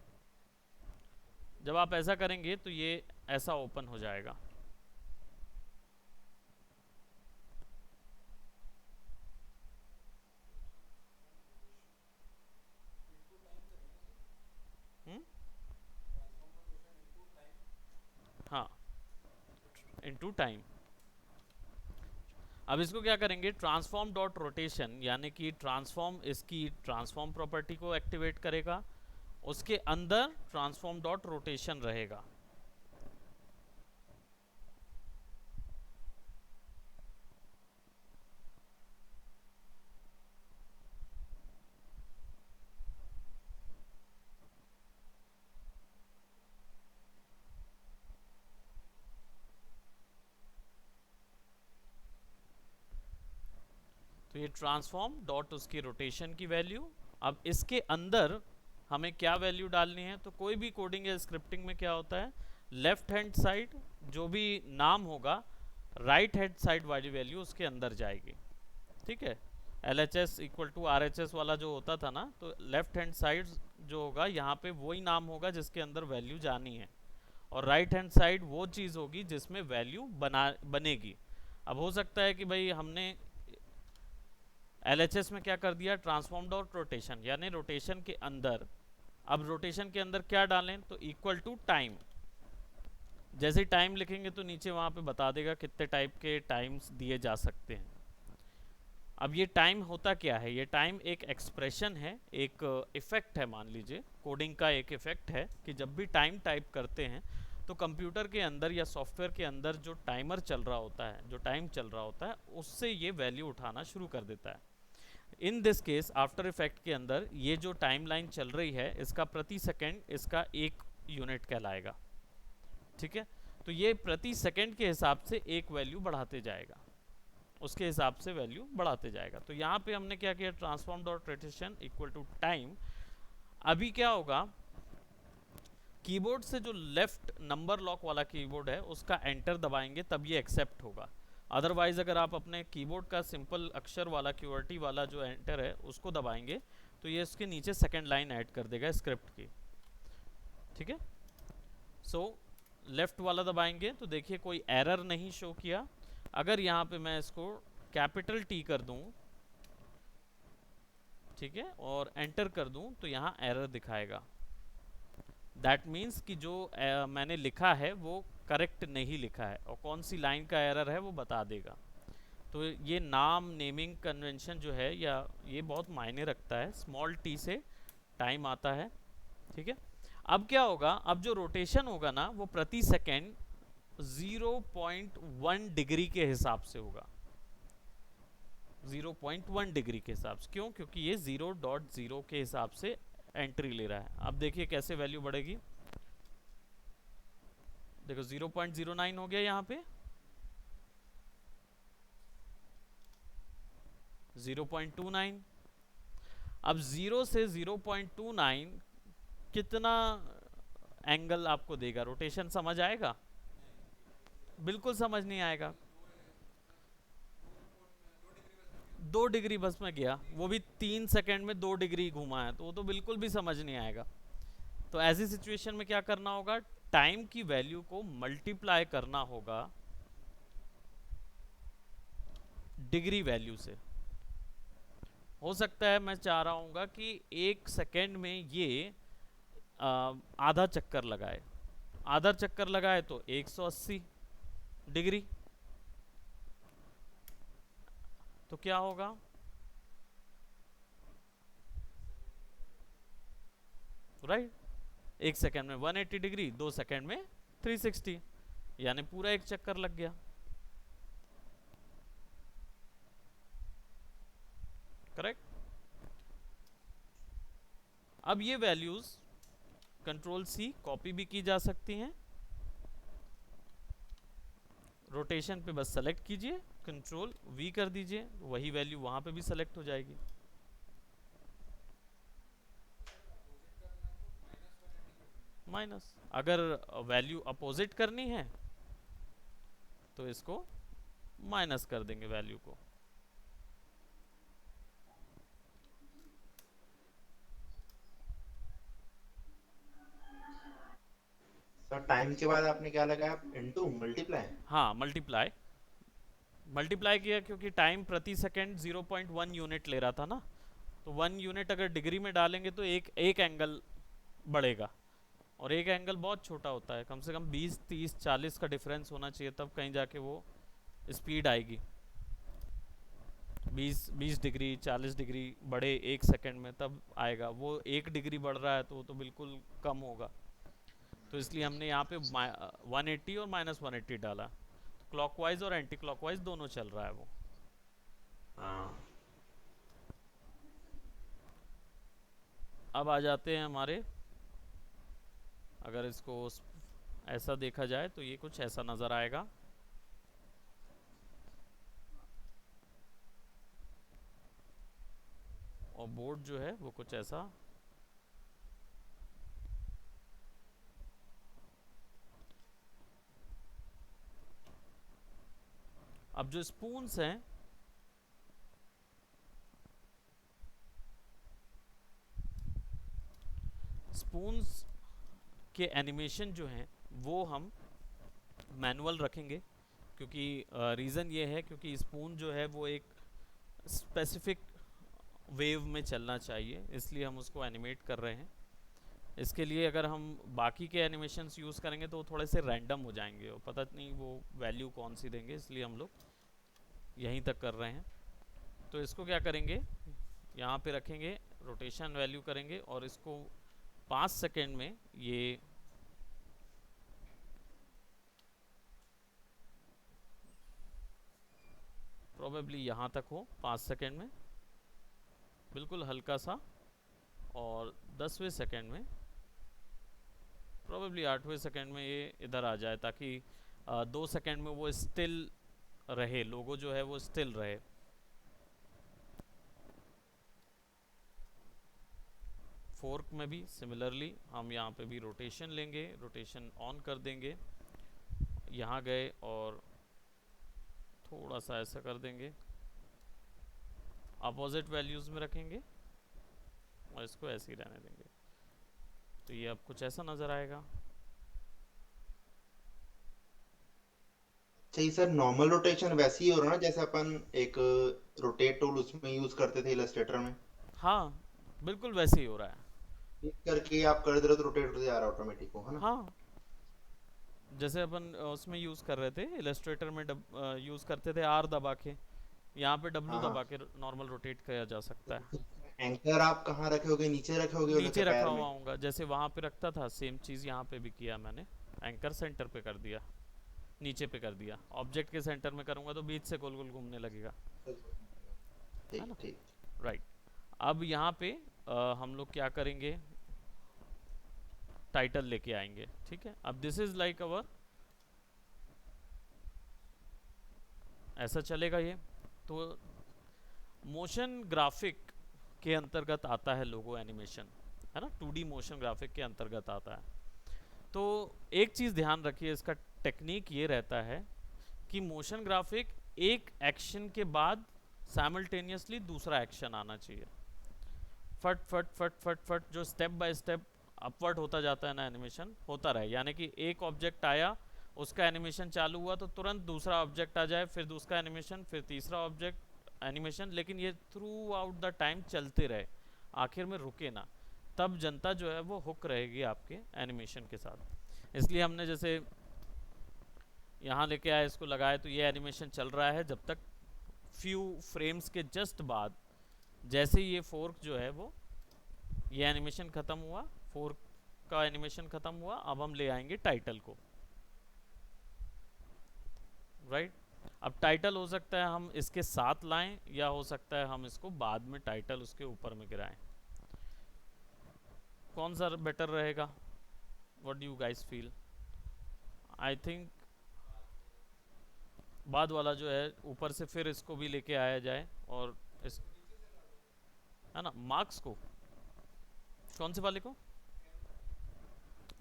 जब आप ऐसा करेंगे तो ये ऐसा ओपन हो जाएगा। हाँ, इनटू टाइम। अब इसको क्या करेंगे, ट्रांसफॉर्म डॉट रोटेशन, यानी कि ट्रांसफॉर्म इसकी ट्रांसफॉर्म प्रॉपर्टी को एक्टिवेट करेगा, उसके अंदर ट्रांसफॉर्म डॉट रोटेशन रहेगा। तो ये ट्रांसफॉर्म डॉट उसकी रोटेशन की वैल्यू। अब इसके अंदर हमें क्या वैल्यू डालनी है, तो कोई भी कोडिंग या स्क्रिप्टिंग में क्या होता है, लेफ्ट हैंड साइड जो भी नाम होगा राइट हैंड साइड वाली वैल्यू उसके अंदर जाएगी। ठीक है, LHS इक्वल टू RHS वाला जो होता था ना, तो लेफ्ट हैंड साइड जो होगा यहाँ पे वही नाम होगा जिसके अंदर वैल्यू जानी है, और राइट हैंड साइड वो चीज़ होगी जिसमें वैल्यू बनेगी। अब हो सकता है कि भाई हमने LHS में क्या कर दिया, ट्रांसफॉर्म डॉट रोटेशन, यानी रोटेशन के अंदर। अब रोटेशन के अंदर क्या डालें, तो इक्वल टू टाइम। जैसे ही टाइम लिखेंगे तो नीचे वहाँ पे बता देगा कितने टाइप के टाइम्स दिए जा सकते हैं। अब ये टाइम होता क्या है, ये टाइम एक एक्सप्रेशन है, एक इफ़ेक्ट है, मान लीजिए कोडिंग का एक इफ़ेक्ट है कि जब भी टाइम टाइप करते हैं तो कंप्यूटर के अंदर या सॉफ्टवेयर के अंदर जो टाइमर चल रहा होता है, जो टाइम चल रहा होता है, उससे ये वैल्यू उठाना शुरू कर देता है। In this case after effect के अंदर ये जो टाइमलाइन चल रही है, इसका प्रति सेकंड इसका 1 यूनिट कहलाएगा। ठीक है, तो ये प्रति सेकंड के हिसाब से एक वैल्यू बढ़ाते जाएगा, उसके हिसाब से वैल्यू बढ़ाते जाएगा। तो यहाँ पे हमने क्या किया, transform dot rotation equal to time. अभी क्या होगा, कीबोर्ड से जो लेफ्ट नंबर लॉक वाला कीबोर्ड है उसका एंटर दबाएंगे तब ये एक्सेप्ट होगा। अदरवाइज अगर आप अपने कीबोर्ड का सिंपल अक्षर वाला क्यूआरटी वाला जो एंटर है उसको दबाएंगे तो ये इसके नीचे सेकंड लाइन ऐड कर देगा स्क्रिप्ट की। ठीक है, सो लेफ्ट वाला दबाएंगे तो देखिए कोई एरर नहीं शो किया। अगर यहाँ पे मैं इसको कैपिटल टी कर दूं, ठीक है, और एंटर कर दूं तो यहाँ एरर दिखाएगा। दैट मीन्स कि जो मैंने लिखा है वो करेक्ट नहीं लिखा है, और कौन सी लाइन का एरर है वो बता देगा। तो ये नाम नेमिंग कन्वेंशन जो है या ये बहुत मायने रखता है। स्मॉल टी से टाइम आता है। ठीक है, अब क्या होगा, अब जो रोटेशन होगा ना वो प्रति सेकेंड 0.1 डिग्री के हिसाब से होगा। 0.1 डिग्री के हिसाब से, क्यों? क्योंकि ये 0.0 के हिसाब से एंट्री ले रहा है। अब देखिए कैसे वैल्यू बढ़ेगी, देखो 0.09 हो गया यहाँ पे, 0.29। अब 0 से 0.29 कितना एंगल आपको देगा, रोटेशन समझ आएगा? बिल्कुल समझ नहीं आएगा। 2 डिग्री बस में गया, वो भी 3 सेकंड में 2 डिग्री घुमा है, तो वो तो बिल्कुल भी समझ नहीं आएगा। तो ऐसी सिचुएशन में क्या करना होगा, टाइम की वैल्यू को मल्टीप्लाई करना होगा डिग्री वैल्यू से। हो सकता है मैं चाह रहा हूँ कि 1 सेकेंड में ये आधा चक्कर लगाए, आधा चक्कर लगाए तो 180 डिग्री, तो क्या होगा, राइट? 1 सेकेंड में 180 डिग्री, 2 सेकेंड में 360, यानी पूरा एक चक्कर लग गया। करेक्ट। अब ये वैल्यूज कंट्रोल सी कॉपी भी की जा सकती हैं। रोटेशन पे बस सेलेक्ट कीजिए, कंट्रोल वी कर दीजिए, वही वैल्यू वहां पे भी सेलेक्ट हो जाएगी। माइनस, अगर वैल्यू अपोजिट करनी है तो इसको माइनस कर देंगे वैल्यू को। सर टाइम के बाद आपने क्या लगाया, इनटू मल्टीप्लाई? हाँ, मल्टीप्लाई, मल्टीप्लाई किया क्योंकि टाइम प्रति सेकंड 0.1 यूनिट ले रहा था ना, तो 1 यूनिट अगर डिग्री में डालेंगे तो एक एंगल बढ़ेगा, और एक एंगल बहुत छोटा होता है, कम से कम 20, 30, 40 का डिफरेंस होना चाहिए, तब कहीं जाके वो स्पीड आएगी। 20 डिग्री 40 डिग्री बढ़े 1 सेकंड में तब आएगा, वो 1 डिग्री बढ़ रहा है तो वो तो बिल्कुल कम होगा। तो इसलिए हमने यहाँ पे 180 और -180 डाला, तो क्लॉकवाइज और एंटी क्लॉकवाइज दोनों चल रहा है वो। हाँ। अब आ जाते हैं हमारे, अगर इसको ऐसा देखा जाए तो ये कुछ ऐसा नज़र आएगा। और बोर्ड जो है वो कुछ ऐसा, अब जो स्पून्स हैं, स्पून्स के एनिमेशन जो हैं वो हम मैनुअल रखेंगे, क्योंकि रीज़न ये है क्योंकि स्पून जो है वो एक स्पेसिफिक वेव में चलना चाहिए, इसलिए हम उसको एनिमेट कर रहे हैं। इसके लिए अगर हम बाकी के एनिमेशंस यूज़ करेंगे तो वो थोड़े से रैंडम हो जाएंगे और पता नहीं वो वैल्यू कौन सी देंगे, इसलिए हम लोग यहीं तक कर रहे हैं। तो इसको क्या करेंगे, यहाँ पे रखेंगे, रोटेशन वैल्यू करेंगे और इसको 5 सेकेंड में ये प्रोबेबली यहाँ तक हो 5 सेकेंड में, बिल्कुल हल्का सा, और 10वें सेकेंड में प्रोबेबली 8वें सेकेंड में ये इधर आ जाए, ताकि 2 सेकेंड में वो स्टिल रहे, लोगो जो है वो स्टिल रहे। फोर्क में भी सिमिलरली हम यहाँ पे भी रोटेशन लेंगे, रोटेशन ऑन कर देंगे, यहाँ गए और थोड़ा सा ऐसा कर देंगे, अपोजिट वैल्यूज में रखेंगे और इसको ऐसे ही रहने देंगे। तो ये अब कुछ ऐसा नजर आएगा। सही सर, नॉर्मल रोटेशन वैसे ही हो रहा ना जैसे अपन एक रोटेट टूल उसमें यूज करते थे इलस्ट्रेटर में? हाँ, बिल्कुल वैसे ही हो रहा है। क्लिक करके आप कर दे रहे हो तो रोटेट होते जा रहा है ऑटोमेटिक, हो है ना? हाँ, जैसे अपन उसमें यूज़ कर रहे थे इलस्ट्रेटर में, यूज़ करते थे आर दबा के, यहाँ पे डब्लू हाँ हाँ। दबा के नॉर्मल रोटेट किया जा सकता है। एंकर आप कहाँ रखे होगे, नीचे रखे होगे और नीचे जैसे रखा पैर हुआ में? होगा, जैसे वहाँ पे रखता था सेम चीज़ यहाँ पे भी किया मैंने, एंकर सेंटर पे कर दिया, नीचे पे कर दिया। ऑब्जेक्ट के सेंटर में करूँगा तो बीच से गोल गोल घूमने लगेगा, है ठीक ना? ठीक। राइट। अब यहाँ पे हम लोग क्या करेंगे, टाइटल लेके आएंगे, ठीक है? अब दिस इज लाइक अवर, ऐसा चलेगा ये। तो मोशन ग्राफिक के अंतर्गत आता है लोगो एनिमेशन, है ना? 2D मोशन ग्राफिक के अंतर्गत आता है। तो एक चीज़ ध्यान रखिए, इसका टेक्निक ये रहता है कि मोशन ग्राफिक एक एक्शन के बाद साइमल्टेनियसली दूसरा एक्शन आना चाहिए। फट फट फट फट फट जो स्टेप बाय स्टेप अपवर्ड होता जाता है ना, एनिमेशन होता रहे, यानी कि एक ऑब्जेक्ट आया, उसका एनिमेशन चालू हुआ तो तुरंत दूसरा ऑब्जेक्ट आ जाए, फिर दूसरा एनिमेशन, फिर तीसरा ऑब्जेक्ट एनिमेशन, लेकिन ये थ्रू आउट द टाइम चलते रहे, आखिर में रुके ना। तब जनता जो है वो हुक रहेगी आपके एनिमेशन के साथ। इसलिए हमने जैसे यहाँ लेके आए, इसको लगाए, तो ये एनिमेशन चल रहा है जब तक फ्यू फ्रेम्स के जस्ट बाद, जैसे ये फोर्क जो है वो, ये एनिमेशन ख़त्म हुआ, फोर्क का एनिमेशन ख़त्म हुआ, अब हम ले आएंगे टाइटल को, राइट? अब टाइटल हो सकता है हम इसके साथ लाएं, या हो सकता है हम इसको बाद में टाइटल उसके ऊपर में गिराएं। कौन सा बेटर रहेगा? What do you guys feel? I think बाद वाला जो है ऊपर से फिर इसको भी लेके आया जाए, और इस, है ना, मार्क्स को, कौन से वाले को?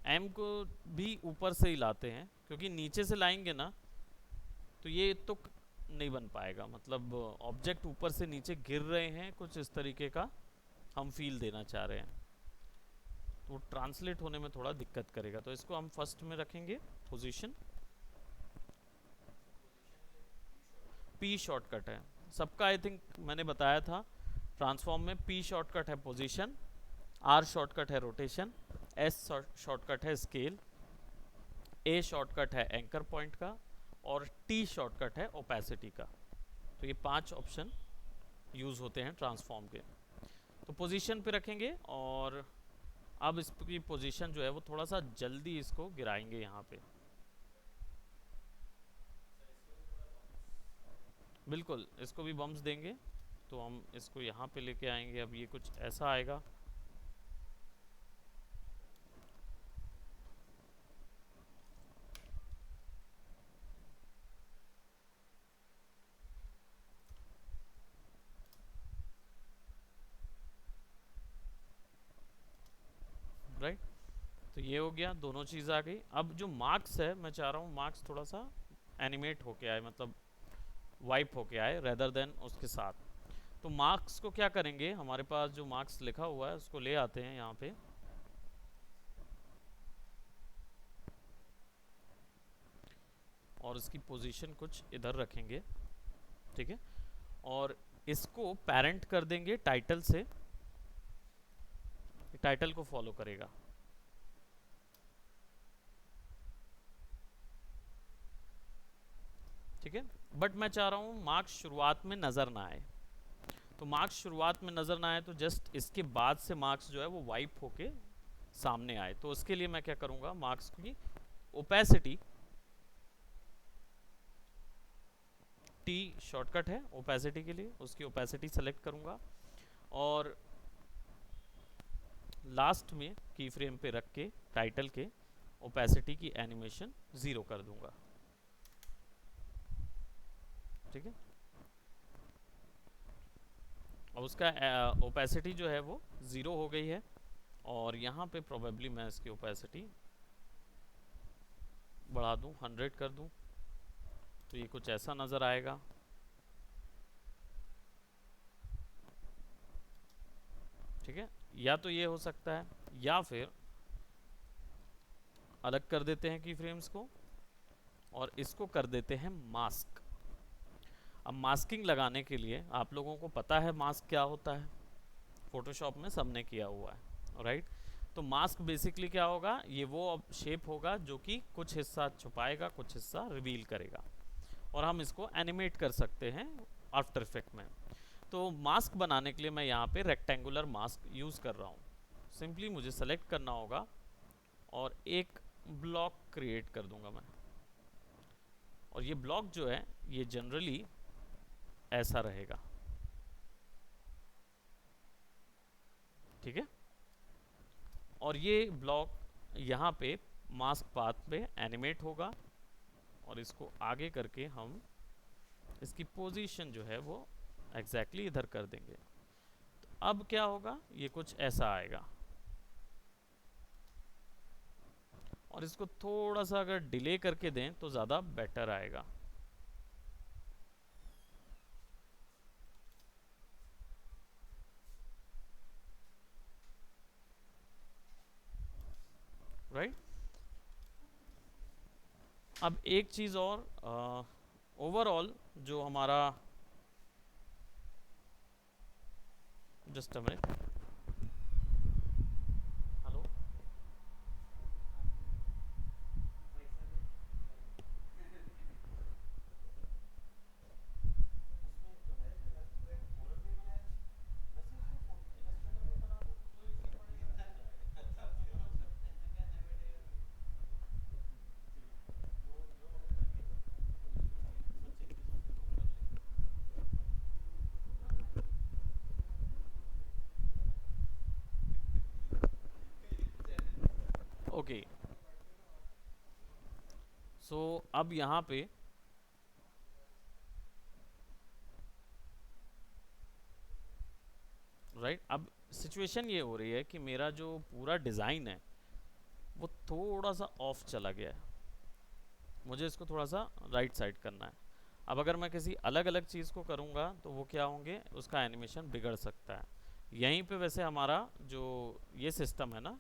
एम को भी ऊपर से ही लाते हैं, क्योंकि नीचे से लाएंगे ना तो ये तो नहीं बन पाएगा, मतलब ऑब्जेक्ट ऊपर से नीचे गिर रहे हैं, कुछ इस तरीके का हम फील देना चाह रहे हैं, तो ट्रांसलेट होने में थोड़ा दिक्कत करेगा। तो इसको हम फर्स्ट में रखेंगे, पोजीशन। पी शॉर्टकट है सबका, आई थिंक मैंने बताया था ट्रांसफॉर्म में। पी शॉर्टकट है पोजीशन, आर शॉर्टकट है रोटेशन, एस शॉर्टकट है स्केल, ए शॉर्टकट है एंकर पॉइंट का, और टी शॉर्टकट है ओपेसिटी का। तो ये 5 ऑप्शन यूज़ होते हैं ट्रांसफॉर्म के। तो पोजीशन पे रखेंगे, और अब इसकी पोजीशन जो है वो थोड़ा सा जल्दी इसको गिराएंगे यहाँ पे, बिल्कुल इसको भी बम्स देंगे। तो हम इसको यहाँ पे लेके आएंगे, अब ये कुछ ऐसा आएगा, राइट? तो ये हो गया, दोनों चीज़ आ गई। अब जो मार्क्स है, मैं चाह रहा हूँ मार्क्स थोड़ा सा एनिमेट होके आए, मतलब वाइप होके आए रेदर देन उसके साथ। तो मार्क्स को क्या करेंगे, हमारे पास जो मार्क्स लिखा हुआ है उसको ले आते हैं यहाँ पे, और इसकी पोजीशन कुछ इधर रखेंगे, ठीक है? और इसको पेरेंट कर देंगे टाइटल से, टाइटल को फॉलो करेगा, ठीक है? बट मैं चाह रहा हूँ मार्क्स शुरुआत में नज़र ना आए, तो मार्क्स शुरुआत में नज़र ना आए तो जस्ट इसके बाद से मार्क्स जो है वो वाइप होके सामने आए, तो उसके लिए मैं क्या करूँगा, मार्क्स की ओपेसिटी, टी शॉर्टकट है ओपेसिटी के लिए, उसकी ओपेसिटी सेलेक्ट करूँगा और लास्ट में की फ्रेम पे रख के टाइटल के ओपेसिटी की एनिमेशन 0 कर दूंगा। ठीक है, अब उसका ओपेसिटी जो है वो 0 हो गई है और यहाँ पे प्रोबेबली मैं इसकी ओपेसिटी बढ़ा दूँ, 100 कर दूँ, तो ये कुछ ऐसा नज़र आएगा। ठीक है, या तो ये हो सकता है, या फिर अलग कर देते हैं की फ्रेम्स को और इसको कर देते हैं मास्क। अब मास्किंग लगाने के लिए आप लोगों को पता है मास्क क्या होता है, फोटोशॉप में सबने किया हुआ है, राइट। तो मास्क बेसिकली क्या होगा, ये वो शेप होगा जो कि कुछ हिस्सा छुपाएगा, कुछ हिस्सा रिवील करेगा और हम इसको एनिमेट कर सकते हैं आफ्टर इफेक्ट में। तो मास्क बनाने के लिए मैं यहाँ पे रेक्टेंगुलर मास्क यूज़ कर रहा हूँ। सिंपली मुझे सेलेक्ट करना होगा और एक ब्लॉक क्रिएट कर दूंगा मैं, और ये ब्लॉक जो है ये जनरली ऐसा रहेगा। ठीक है, और ये ब्लॉक यहाँ पे मास्क पाथ पे एनिमेट होगा और इसको आगे करके हम इसकी पोजीशन जो है वो एग्जैक्टली इधर कर देंगे। तो अब क्या होगा, ये कुछ ऐसा आएगा और इसको थोड़ा सा अगर डिले करके दें तो ज़्यादा बेटर आएगा। राइट, अब एक चीज़ और, ओवरऑल जो हमारा, just a minute, hello, okay. So अब यहाँ पे राइट, अब सिचुएशन ये हो रही है कि मेरा जो पूरा डिज़ाइन है वो थोड़ा सा ऑफ चला गया है, मुझे इसको थोड़ा सा राइट साइड करना है। अब अगर मैं किसी अलग अलग चीज़ को करूँगा तो वो क्या होंगे, उसका एनिमेशन बिगड़ सकता है। यहीं पे वैसे हमारा जो ये सिस्टम है ना,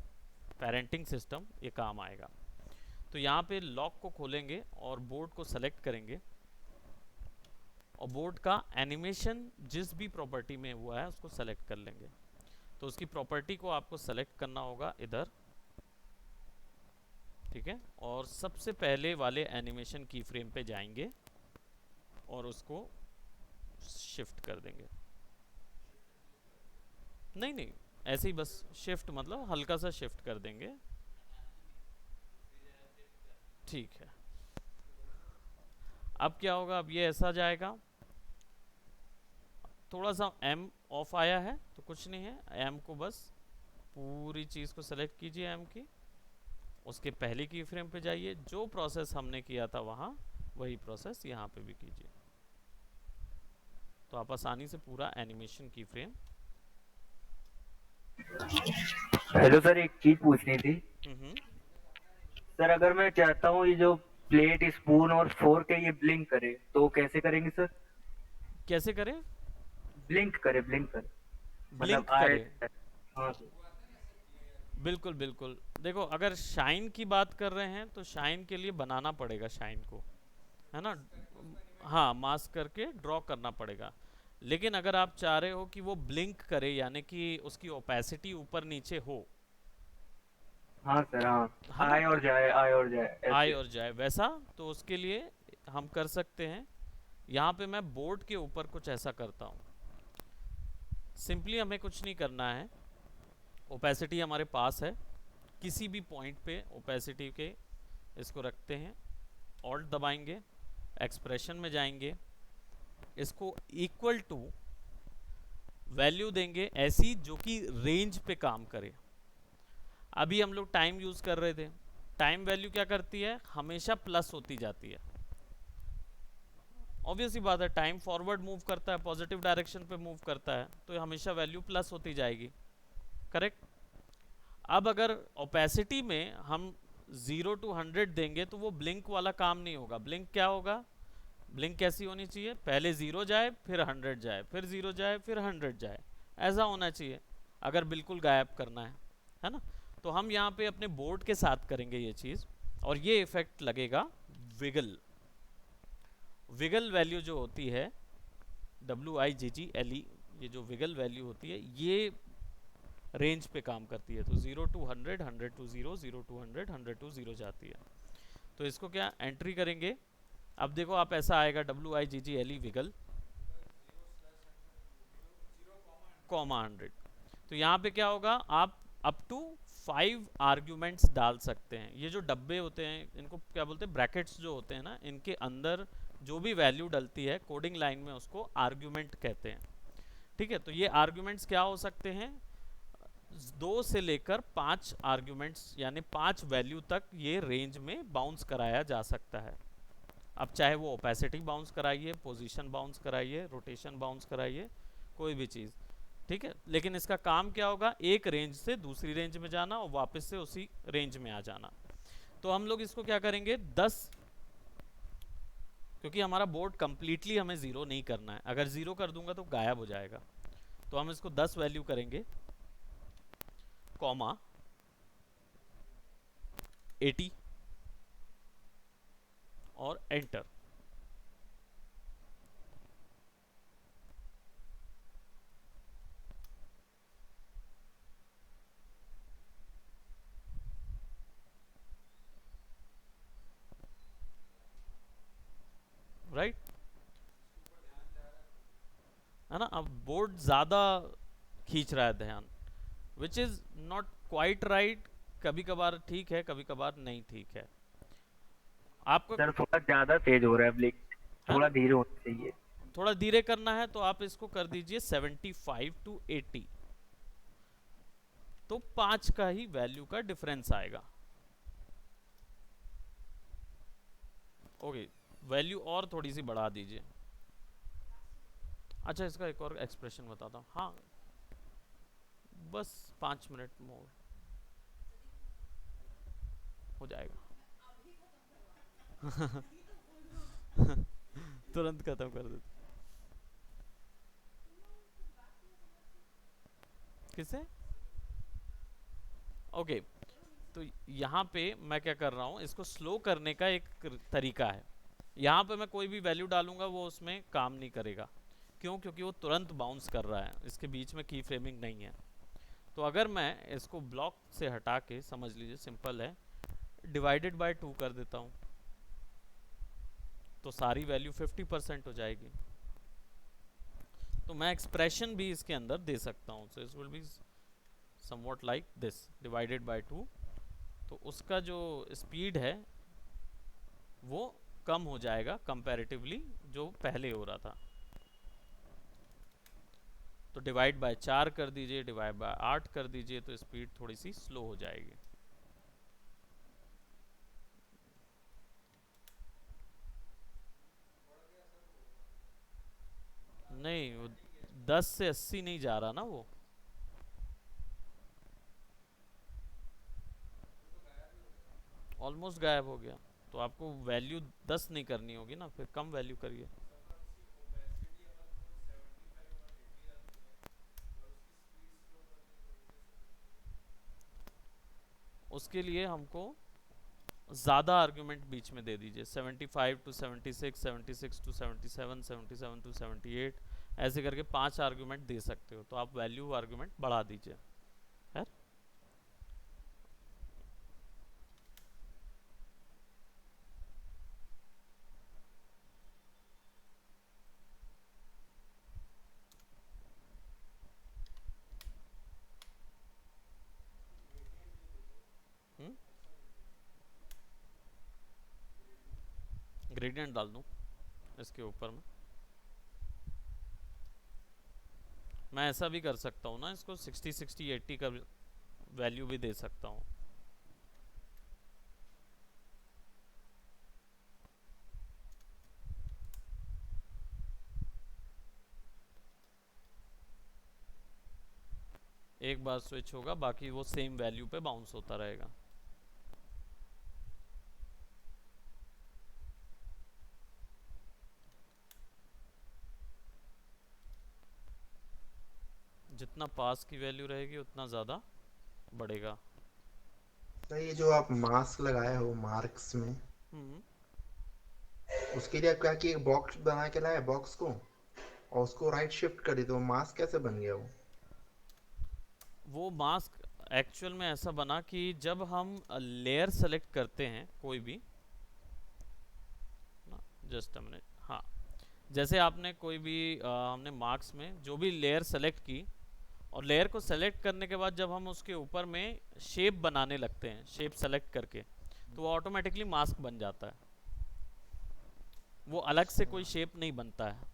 पेरेंटिंग सिस्टम, ये काम आएगा। तो यहाँ पे लॉक को खोलेंगे और बोर्ड को सेलेक्ट करेंगे और बोर्ड का एनिमेशन जिस भी प्रॉपर्टी में हुआ है उसको सेलेक्ट कर लेंगे। तो उसकी प्रॉपर्टी को आपको सेलेक्ट करना होगा इधर, ठीक है, और सबसे पहले वाले एनिमेशन की फ्रेम पे जाएंगे और उसको शिफ्ट कर देंगे। नहीं नहीं, ऐसे ही बस शिफ्ट, मतलब हल्का सा शिफ्ट कर देंगे। ठीक है, अब क्या होगा, अब ये ऐसा जाएगा, थोड़ा सा एम ऑफ आया है तो कुछ नहीं है, एम को बस पूरी चीज़ को सेलेक्ट कीजिए एम की, उसके पहले की फ्रेम पे जाइए, जो प्रोसेस हमने किया था वहाँ वही प्रोसेस यहाँ पे भी कीजिए, तो आप आसानी से पूरा एनिमेशन की फ्रेम। हेलो सर, एक चीज पूछनी थी। हम्म, सर अगर मैं चाहता हूँ ये जो प्लेट, स्पून और फोर्क है ये ब्लिंक करे तो कैसे करेंगे सर? कैसे करें? ब्लिंक करे, ब्लिंक करे ब्लिंक मतलब आए। करे, हाँ सर। बिल्कुल बिल्कुल। देखो, अगर शाइन की बात कर रहे हैं तो शाइन के लिए बनाना पड़ेगा शाइन को, है ना, हाँ, मास्क करके ड्रॉ करना पड़ेगा। लेकिन अगर आप चाह रहे हो कि वो ब्लिंक करे, यानी कि उसकी ओपेसिटी ऊपर नीचे हो, हाँ सर, हाँ, है ना, आए और जाए, आए और जाए आए ऐसे। और जाए वैसा, तो उसके लिए हम कर सकते हैं, यहाँ पे मैं बोर्ड के ऊपर कुछ ऐसा करता हूँ, सिंपली हमें कुछ नहीं करना है, ओपेसिटी हमारे पास है, किसी भी पॉइंट पे ओपेसिटी के इसको रखते हैं, ऑल्ट दबाएंगे, एक्सप्रेशन में जाएंगे, इसको इक्वल टू वैल्यू देंगे ऐसी जो कि रेंज पे काम करे। अभी हम लोग टाइम यूज कर रहे थे, टाइम वैल्यू क्या करती है, हमेशा प्लस होती जाती है। ऑब्वियस ही बात है, टाइम फॉरवर्ड मूव करता है, पॉजिटिव डायरेक्शन पे मूव करता है, तो हमेशा वैल्यू प्लस होती जाएगी, करेक्ट। अब अगर ओपेसिटी में हम 0 to 100 देंगे तो वो ब्लिंक वाला काम नहीं होगा। ब्लिंक क्या होगा, ब्लिंक कैसी होनी चाहिए, पहले 0 जाए फिर 100 जाए, फिर 0 जाए फिर 100 जाए, ऐसा होना चाहिए अगर बिल्कुल गायब करना है ना। तो हम यहाँ पे अपने बोर्ड के साथ करेंगे ये चीज़, और ये इफेक्ट लगेगा विगल। विगल वैल्यू जो होती है WIGGLE, ये जो विगल वैल्यू होती है ये रेंज पे काम करती है। तो 0 to 100, 100 to 0, 0 to 100, 100 to 0 जाती है। तो इसको क्या एंट्री करेंगे, अब देखो आप ऐसा आएगा WIGGLE विगल कॉमा 100। तो यहाँ पे क्या होगा, आप अप टू 5 आर्ग्यूमेंट्स डाल सकते हैं। ये जो डब्बे होते हैं इनको क्या बोलते हैं, ब्रैकेट्स जो होते हैं ना, इनके अंदर जो भी वैल्यू डलती है कोडिंग लाइन में उसको आर्ग्यूमेंट कहते हैं, ठीक है। तो ये आर्ग्यूमेंट्स क्या हो सकते हैं, 2 से लेकर 5 आर्ग्यूमेंट्स, यानी 5 वैल्यू तक ये रेंज में बाउंस कराया जा सकता है। अब चाहे वो ओपेसिटी बाउंस कराइए, पोजीशन बाउंस कराइए, रोटेशन बाउंस कराइए, कोई भी चीज़, ठीक है। लेकिन इसका काम क्या होगा, एक रेंज से दूसरी रेंज में जाना और वापस से उसी रेंज में आ जाना। तो हम लोग इसको क्या करेंगे 10, क्योंकि हमारा बोर्ड कंप्लीटली हमें 0 नहीं करना है, अगर 0 कर दूंगा तो गायब हो जाएगा। तो हम इसको 10 वैल्यू करेंगे, कॉमा 80 और एंटर। राइट, है ना। अब बोर्ड ज्यादा खींच रहा है ध्यान, which is not quite right. कभी कभार ठीक है, कभी कभार नहीं ठीक है। आपको सर थोड़ा ज्यादा तेज हो रहा है ब्लिंक, है थोड़ा ना, धीरे होना चाहिए। थोड़ा धीरे करना है तो आप इसको कर दीजिए 75 to 80, तो 5 का ही वैल्यू का डिफरेंस आएगा। ओके, वैल्यू और थोड़ी सी बढ़ा दीजिए। अच्छा, इसका एक और एक्सप्रेशन बताता हूँ, हाँ बस 5 मिनट मोर हो जाएगा। तुरंत खत्म कर देते। किसे, ओके तो यहाँ पे मैं क्या कर रहा हूँ, इसको स्लो करने का एक तरीका है। यहाँ पे मैं कोई भी वैल्यू डालूंगा वो उसमें काम नहीं करेगा, क्यों, क्योंकि वो तुरंत बाउंस कर रहा है, इसके बीच में की फ्रेमिंग नहीं है। तो अगर मैं इसको ब्लॉक से हटा के, समझ लीजिए सिंपल है, डिवाइडेड बाय 2 कर देता हूँ, तो सारी वैल्यू 50% हो जाएगी। तो मैं एक्सप्रेशन भी इसके अंदर दे सकता हूँ, so it will be somewhat like this, divided by 2। तो उसका जो स्पीड है वो कम हो जाएगा कंपैरेटिवली जो पहले हो रहा था। तो डिवाइड बाय 4 कर दीजिए, डिवाइड बाय 8 कर दीजिए, तो स्पीड थोड़ी सी स्लो हो जाएगी। नहीं, वो 10 से 80 नहीं जा रहा ना, वो ऑलमोस्ट गायब हो गया। तो आपको वैल्यू 10 नहीं करनी होगी ना, फिर कम वैल्यू करिए। उसके लिए हमको ज़्यादा आर्ग्यूमेंट बीच में दे दीजिए, 75 to 76, 76 to 77, 77 to 78, ऐसे करके 5 आर्ग्यूमेंट दे सकते हो। तो आप वैल्यू आर्ग्यूमेंट बढ़ा दीजिए, है। ग्रेडियंट डाल दूं इसके ऊपर में। मैं ऐसा भी कर सकता हूँ ना, इसको 60 60 80 का वैल्यू भी दे सकता हूँ। एक बार स्विच होगा, बाकी वो सेम वैल्यू पे बाउंस होता रहेगा। जितना पास की वैल्यू रहेगी उतना ज़्यादा बढ़ेगा। तो ये जो आप मास्क लगाए हो मार्क्स में, हम्म। उसके लिए आप क्या किए, एक बॉक्स बना के लाए बॉक्स को, और उसको राइट शिफ्ट कर दी, तो मास्क कैसे बन गया वो? वो मास्क एक्चुअल में ऐसा बना कि जब हम लेयर सेलेक्ट करते हैं कोई भी, जस्ट अ मिनट, हाँ, जैसे आपने कोई भी हमने मार्क्स में जो भी लेयर सेलेक्ट की, और लेयर को सेलेक्ट करने के बाद जब हम उसके ऊपर में शेप बनाने लगते हैं, शेप सेलेक्ट करके, तो वो ऑटोमेटिकली मास्क बन जाता है। वो अलग से कोई शेप नहीं बनता है।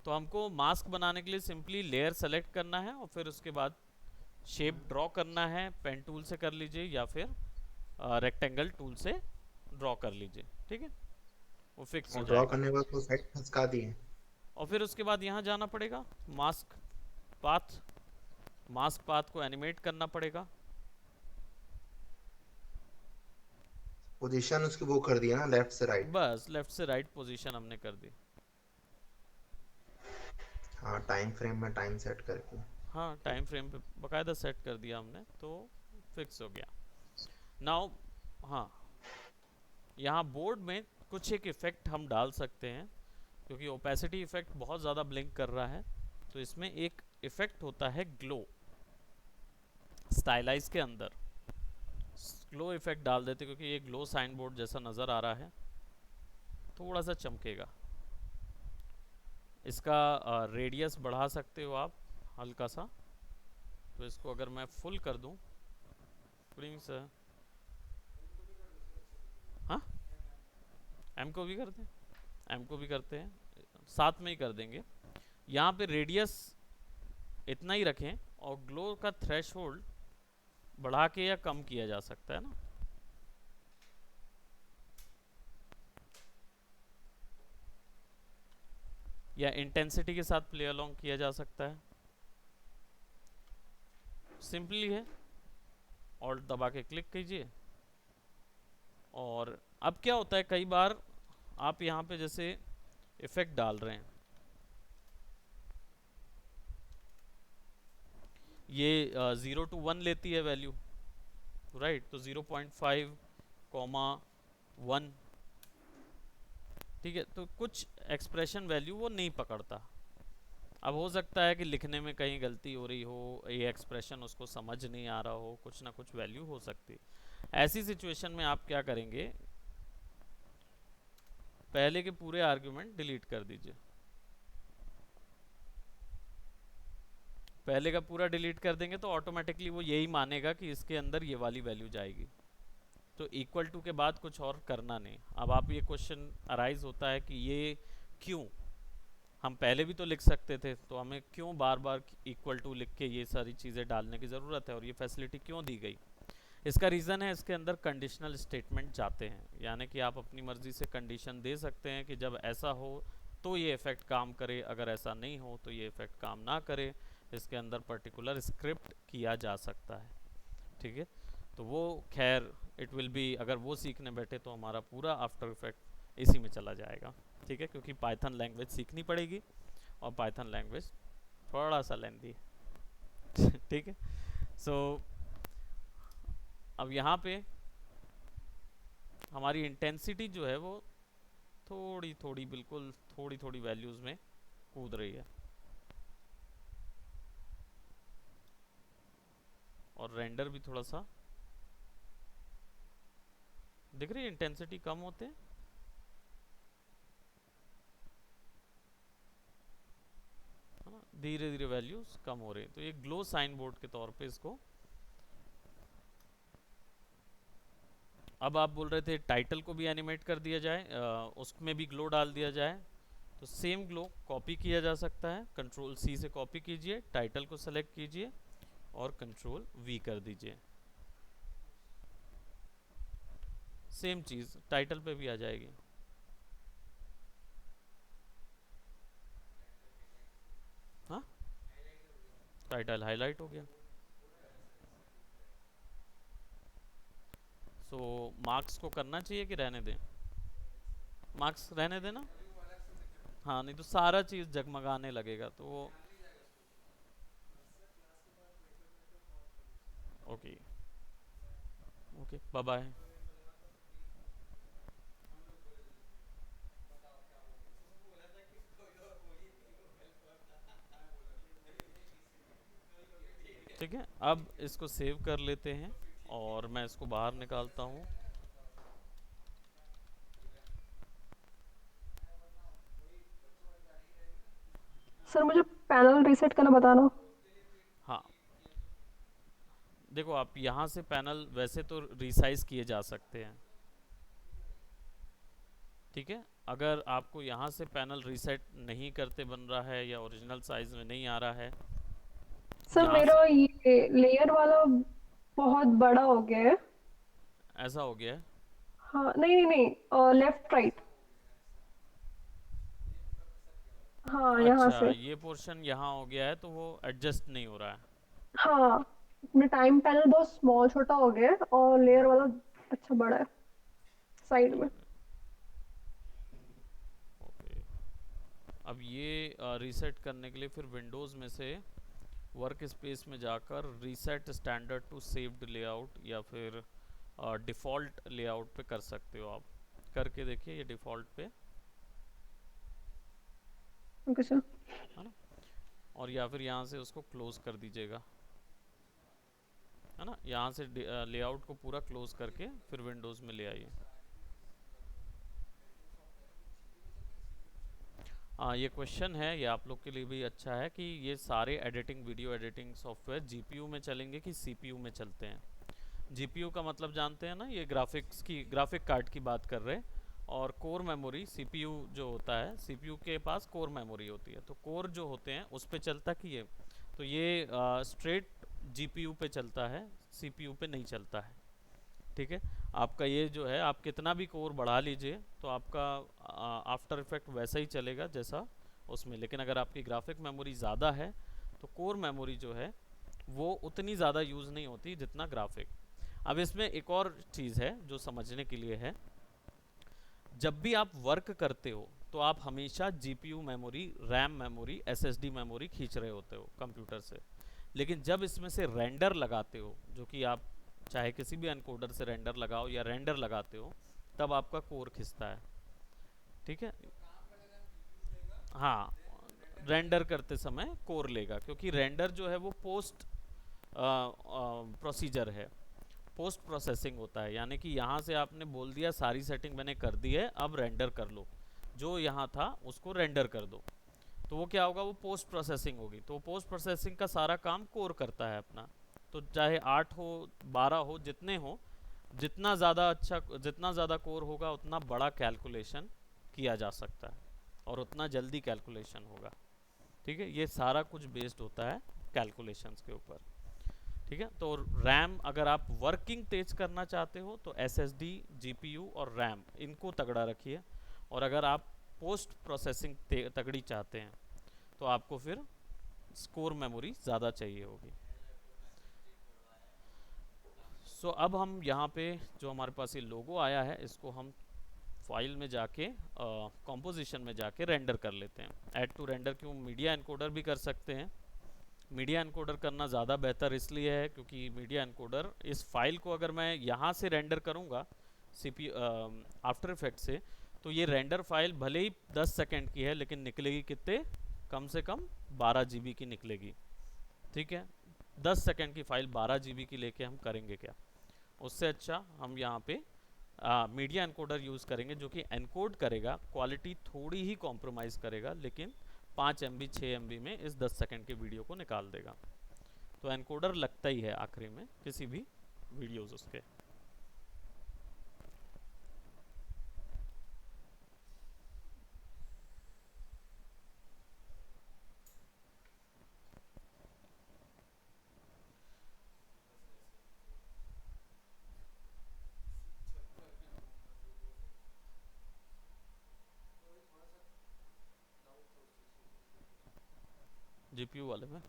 तो हमको मास्क बनाने के लिए सिंपली लेयर सेलेक्ट करना है और फिर उसके बाद शेप ड्रॉ करना है। पेन टूल से कर लीजिए या फिर रेक्टेंगल टूल से ड्रॉ कर लीजिए, ठीक है, वो फिक्स हो और ड्रॉ जाएगा। करने के बाद तो साइड खसका दिए। और फिर उसके बाद यहाँ जाना पड़ेगा, मास्क पाथ, मास्क पाथ को एनिमेट करना पड़ेगा। पोजीशन उसकी वो कर दिया ना, लेफ्ट से राइट। बस लेफ्ट से राइट पोजीशन हमने कर दी। हाँ, टाइम फ्रेम में टाइम सेट करके। हाँ, टाइम फ्रेम पे बकायदा सेट कर दिया हमने, तो फिक्स हो गया। नाउ हाँ, यहाँ बोर्ड में कुछ एक इफ़ेक्ट हम डाल सकते हैं, क्योंकि ओपेसिटी इफ़ेक्ट बहुत ज़्यादा ब्लिंक कर रहा है। तो इसमें एक इफ़ेक्ट होता है ग्लो, स्टाइलाइज के अंदर ग्लो इफ़ेक्ट डाल देते, क्योंकि ये ग्लो साइन बोर्ड जैसा नज़र आ रहा है, थोड़ा सा चमकेगा। इसका रेडियस बढ़ा सकते हो आप हल्का सा। तो इसको अगर मैं फुल कर दूं, प्रिंस, हाँ, एम को भी कर दें, एम को भी करते हैं, साथ में ही कर देंगे। यहाँ पे रेडियस इतना ही रखें, और ग्लो का थ्रेशहोल्ड बढ़ा के या कम किया जा सकता है ना। या इंटेंसिटी के साथ प्ले अलोंग किया जा सकता है। सिंपली है, ऑल्ट दबा के क्लिक कीजिए। और अब क्या होता है, कई बार आप यहाँ पे जैसे इफेक्ट डाल रहे हैं, ये 0 to 1 लेती है वैल्यू, राइट, तो 0.5, 1, ठीक है, तो कुछ एक्सप्रेशन वैल्यू वो नहीं पकड़ता। अब हो सकता है कि लिखने में कहीं गलती हो रही हो, ये एक्सप्रेशन उसको समझ नहीं आ रहा हो, कुछ ना कुछ वैल्यू हो सकती। ऐसी सिचुएशन में आप क्या करेंगे, पहले के पूरे आर्ग्यूमेंट डिलीट कर दीजिए। पहले का पूरा डिलीट कर देंगे तो ऑटोमेटिकली वो यही मानेगा कि इसके अंदर ये वाली वैल्यू जाएगी। तो इक्वल टू के बाद कुछ और करना नहीं। अब आप ये क्वेश्चन अराइज होता है कि ये क्यों, हम पहले भी तो लिख सकते थे, तो हमें क्यों बार बार इक्वल टू लिख के ये सारी चीज़ें डालने की ज़रूरत है, और ये फैसिलिटी क्यों दी गई। इसका रीज़न है, इसके अंदर कंडीशनल स्टेटमेंट जाते हैं, यानी कि आप अपनी मर्ज़ी से कंडीशन दे सकते हैं कि जब ऐसा हो तो ये इफ़ेक्ट काम करे, अगर ऐसा नहीं हो तो ये इफ़ेक्ट काम ना करे। इसके अंदर पर्टिकुलर स्क्रिप्ट किया जा सकता है, ठीक है। तो वो खैर इट विल बी, अगर वो सीखने बैठे तो हमारा पूरा आफ्टर इफेक्ट इसी में चला जाएगा, ठीक है, क्योंकि पाइथन लैंग्वेज सीखनी पड़ेगी, और पाइथन लैंग्वेज थोड़ा सा लेंदी है ठीक है। सो अब यहाँ पे हमारी इंटेंसिटी जो है वो थोड़ी थोड़ी, बिल्कुल थोड़ी थोड़ी वैल्यूज़ में कूद रही है, और रेंडर भी थोड़ा सा दिख रही है, इंटेंसिटी कम होते हैं, है ना, धीरे धीरे वैल्यूज कम हो रही है। तो ये ग्लो साइन बोर्ड के तौर पे इसको अब आप बोल रहे थे टाइटल को भी एनिमेट कर दिया जाए, उसमें भी ग्लो डाल दिया जाए। तो सेम ग्लो कॉपी किया जा सकता है, कंट्रोल सी से कॉपी कीजिए, टाइटल को सेलेक्ट कीजिए और कंट्रोल वी कर दीजिए। सेम चीज़ टाइटल पे भी आ जाएगी। हाँ, टाइटल हाईलाइट हो गया। सो मार्क्स को करना चाहिए कि रहने दें? मार्क्स रहने देना। हाँ, नहीं तो सारा चीज़ जगमगाने लगेगा तो वो। Okay, okay, bye bye. ठीक है, अब इसको सेव कर लेते हैं और मैं इसको बाहर निकालता हूँ। सर मुझे पैनल रीसेट करना बताना। हाँ, देखो आप यहाँ से पैनल वैसे तो रिसाइज किए जा सकते हैं, ठीक है। अगर आपको यहाँ से पैनल रीसेट नहीं करते बन रहा है या ओरिजिनल साइज में नहीं आ रहा है, सर यहाँ से मेरा ये लेयर वाला बहुत बड़ा हो गया है। ऐसा हो गया है। हाँ, नहीं नहीं नहीं, लेफ्ट राइट। हाँ, यहाँ अच्छा, से। ये पोर्शन यहाँ हो गया है तो वो एडजस्ट नहीं हो रहा है। हाँ, मेरा टाइम पैनल बहुत स्मॉल छोटा हो गया है और लेयर वाला अच्छा बड़ा है साइड में। ओके, अब ये रीसेट करने के लिए फिर विंडोज़ में से वर्क स्पेस में जाकर reset standard to saved layout या फिर डिफ़ॉल्ट लेआउट पे कर सकते हो आप। करके देखिए ये डिफ़ॉल्ट पे, ओके सर। है ना। और या फिर यहाँ से उसको क्लोज कर दीजिएगा, है ना। यहाँ से लेआउट को पूरा क्लोज करके फिर विंडोज़ में ले आइए। हाँ, ये क्वेश्चन है, ये आप लोग के लिए भी अच्छा है कि ये सारे editing video editing software GPU में चलेंगे कि सीपीयू में चलते हैं। जीपीयू का मतलब जानते हैं ना, ये ग्राफिक कार्ड की बात कर रहे हैं। और कोर मेमोरी सीपीयू जो होता है, सीपीयू के पास कोर मेमोरी होती है, तो कोर जो होते हैं उस पे चलता कि ये, तो ये स्ट्रेट जीपीयू पे चलता है, सीपीयू पे नहीं चलता है, ठीक है। आपका ये जो है, आप कितना भी कोर बढ़ा लीजिए तो आपका आफ्टर इफेक्ट वैसा ही चलेगा जैसा उसमें। लेकिन अगर आपकी ग्राफिक मेमोरी ज़्यादा है तो कोर मेमोरी जो है वो उतनी ज़्यादा यूज़ नहीं होती जितना ग्राफिक। अब इसमें एक और चीज़ है जो समझने के लिए है, जब भी आप वर्क करते हो तो आप हमेशा GPU memory, RAM memory, SSD memory खींच रहे होते हो कंप्यूटर से। लेकिन जब इसमें से रेंडर लगाते हो, जो कि आप चाहे किसी भी एनकोडर से रेंडर लगाओ या रेंडर लगाते हो, तब आपका कोर खिंचता है, ठीक है। हाँ, रेंडर करते समय कोर लेगा, क्योंकि रेंडर जो है वो पोस्ट प्रोसीजर है, पोस्ट प्रोसेसिंग होता है। यानी कि यहाँ से आपने बोल दिया सारी सेटिंग मैंने कर दी है, अब रेंडर कर लो, जो यहाँ था उसको रेंडर कर दो। तो वो क्या होगा, वो पोस्ट प्रोसेसिंग होगी। तो पोस्ट प्रोसेसिंग का सारा काम कोर करता है अपना। तो चाहे 8 हो 12 हो, जितने हो, जितना ज़्यादा कोर होगा उतना बड़ा कैलकुलेशन किया जा सकता है और उतना जल्दी कैलकुलेशन होगा, ठीक है। ये सारा कुछ बेस्ड होता है कैलकुलेशंस के ऊपर, ठीक है। तो रैम अगर आप वर्किंग तेज करना चाहते हो तो एसएसडी, जीपीयू और रैम इनको तगड़ा रखिए। और अगर आप पोस्ट प्रोसेसिंग तगड़ी चाहते हैं तो आपको फिर स्कोर मेमोरी ज़्यादा चाहिए होगी। सो अब हम यहाँ पे जो हमारे पास ये लोगो आया है, इसको हम फाइल में जाके कॉम्पोजिशन में जाके रेंडर कर लेते हैं। ऐड टू रेंडर क्यों, मीडिया एनकोडर भी कर सकते हैं। मीडिया एनकोडर करना ज़्यादा बेहतर इसलिए है क्योंकि मीडिया एनकोडर इस फाइल को अगर मैं यहाँ से रेंडर करूँगा आफ्टर इफेक्ट से, तो ये रेंडर फाइल भले ही 10 सेकंड की है लेकिन निकलेगी कितने, कम से कम 12 जीबी की निकलेगी, ठीक है। 10 सेकंड की फाइल 12 जीबी की लेके हम करेंगे क्या। उससे अच्छा हम यहाँ पे मीडिया एनकोडर यूज़ करेंगे, जो कि एनकोड करेगा, क्वालिटी थोड़ी ही कॉम्प्रोमाइज़ करेगा, लेकिन 5 MB 6 MB में इस 10 सेकंड के वीडियो को निकाल देगा। तो एनकोडर लगता ही है आखिरी में किसी भी वीडियोज़ उसके। जीपीयू वाले में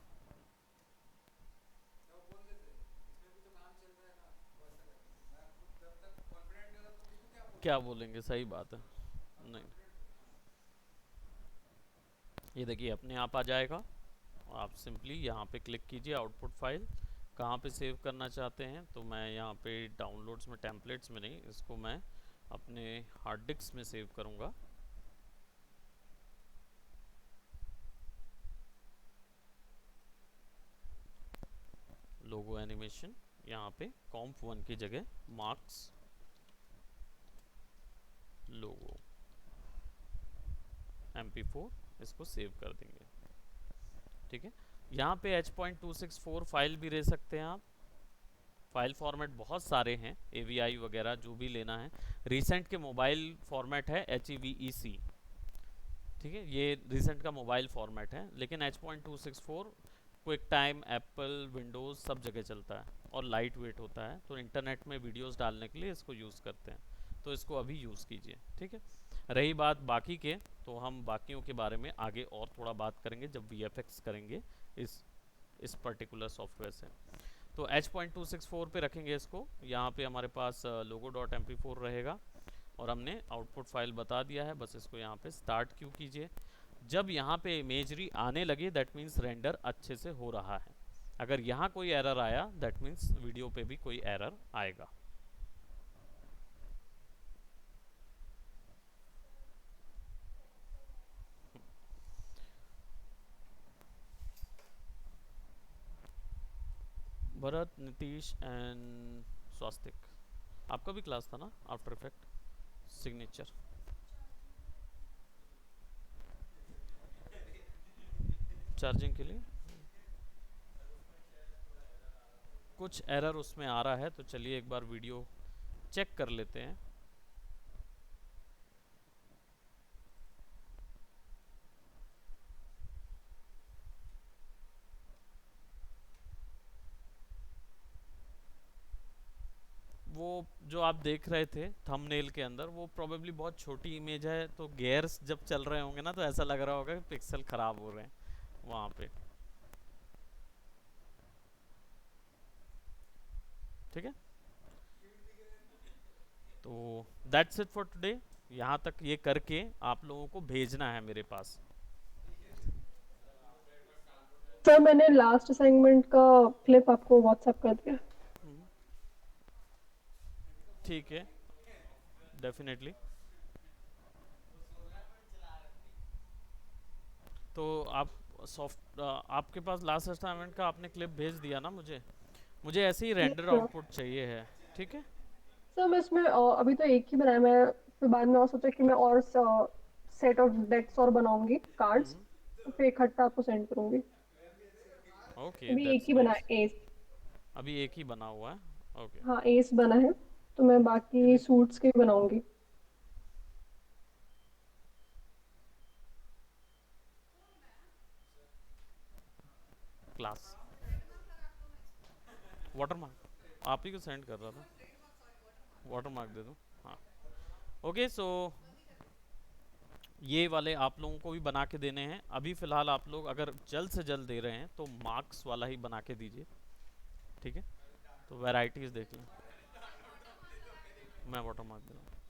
क्या बोलेंगे, सही बात है। नहीं, ये देखिए अपने आप आ जाएगा। आप सिंपली यहाँ पे क्लिक कीजिए, आउटपुट फाइल कहाँ पे सेव करना चाहते हैं, तो मैं यहाँ पे डाउनलोड्स में, टेम्पलेट्स में नहीं, इसको मैं अपने हार्ड डिस्क में सेव करूँगा। लोगो एनिमेशन, यहाँ पे comp1 की जगह मार्क्स लोगो mp4 इसको सेव कर देंगे। ठीक है, यहाँ पे H.264 फाइल भी ले सकते हैं आप। फाइल फॉर्मेट बहुत सारे हैं, AVI वगैरह जो भी लेना है। रिसेंट के मोबाइल फॉर्मेट है HEVEC। ठीक है, ये रिसेंट का मोबाइल फॉर्मेट है, लेकिन H.264 quick time, Apple, Windows सब जगह चलता है और लाइट वेट होता है, तो इंटरनेट में वीडियोस डालने के लिए इसको यूज़ करते हैं, तो इसको अभी यूज़ कीजिए। ठीक है, रही बात बाकी के, तो हम बाकियों के बारे में आगे और थोड़ा बात करेंगे जब VFX करेंगे इस पर्टिकुलर सॉफ्टवेयर से। तो H.264 पे रखेंगे इसको। यहाँ पे हमारे पास logo.mp4 रहेगा और हमने आउटपुट फाइल बता दिया है, बस इसको यहाँ पे स्टार्ट क्यू कीजिए। जब यहाँ पे इमेजरी आने लगे दैट मीन्स रेंडर अच्छे से हो रहा है। अगर यहाँ कोई एरर आया दैट मीन्स वीडियो पे भी कोई एरर आएगा। भरत, नीतीश एंड स्वास्तिक, आपका भी क्लास था ना आफ्टर इफेक्ट सिग्नेचर? चार्जिंग के लिए कुछ एरर उसमें आ रहा है, तो चलिए एक बार वीडियो चेक कर लेते हैं। वो जो आप देख रहे थे थंबनेल के अंदर, वो प्रोबेबली बहुत छोटी इमेज है, तो गेयर्स जब चल रहे होंगे ना तो ऐसा लग रहा होगा कि पिक्सल खराब हो रहे हैं वहाँ पे। ठीक है, तो दैट्स इट फॉर टुडे। यहाँ तक ये करके आप लोगों को भेजना है मेरे पास। सर मैंने लास्ट असाइनमेंट का क्लिप आपको व्हाट्सएप कर दिया। ठीक है, डेफिनेटली। तो आप आपके पास लास्ट असाइनमेंट का आपने क्लिप भेज दिया ना मुझे? मुझे ऐसे ही रेंडर सर आउटपुट चाहिए है। ठीक है, सर मैं इसमें अभी तो एक ही बनाया, मैं फिर बाद में और सोचा कि मैं और सेट ऑफ डेक्स और बनाऊंगी कार्ड्स, फिर इकट्ठा आपको सेंड करूंगी। ओके, अभी एक दैट्स ही बना नाइस। है, एस। अभी एक ही बना हुआ है। ओके, हाँ एस बना है, तो मैं बाकी सूट्स के भी बनाऊंगी। क्लास वाटरमार्क आप ही को सेंड कर रहा था, वाटरमार्क दे दो। हाँ, ओके। सो ये वाले आप लोगों को भी बना के देने हैं। अभी फ़िलहाल आप लोग अगर जल्द से जल्द दे रहे हैं तो मार्क्स वाला ही बना के दीजिए। ठीक है, तो वैराइटीज़ देख लें। मैं वाटरमार्क दे रहा हूँ।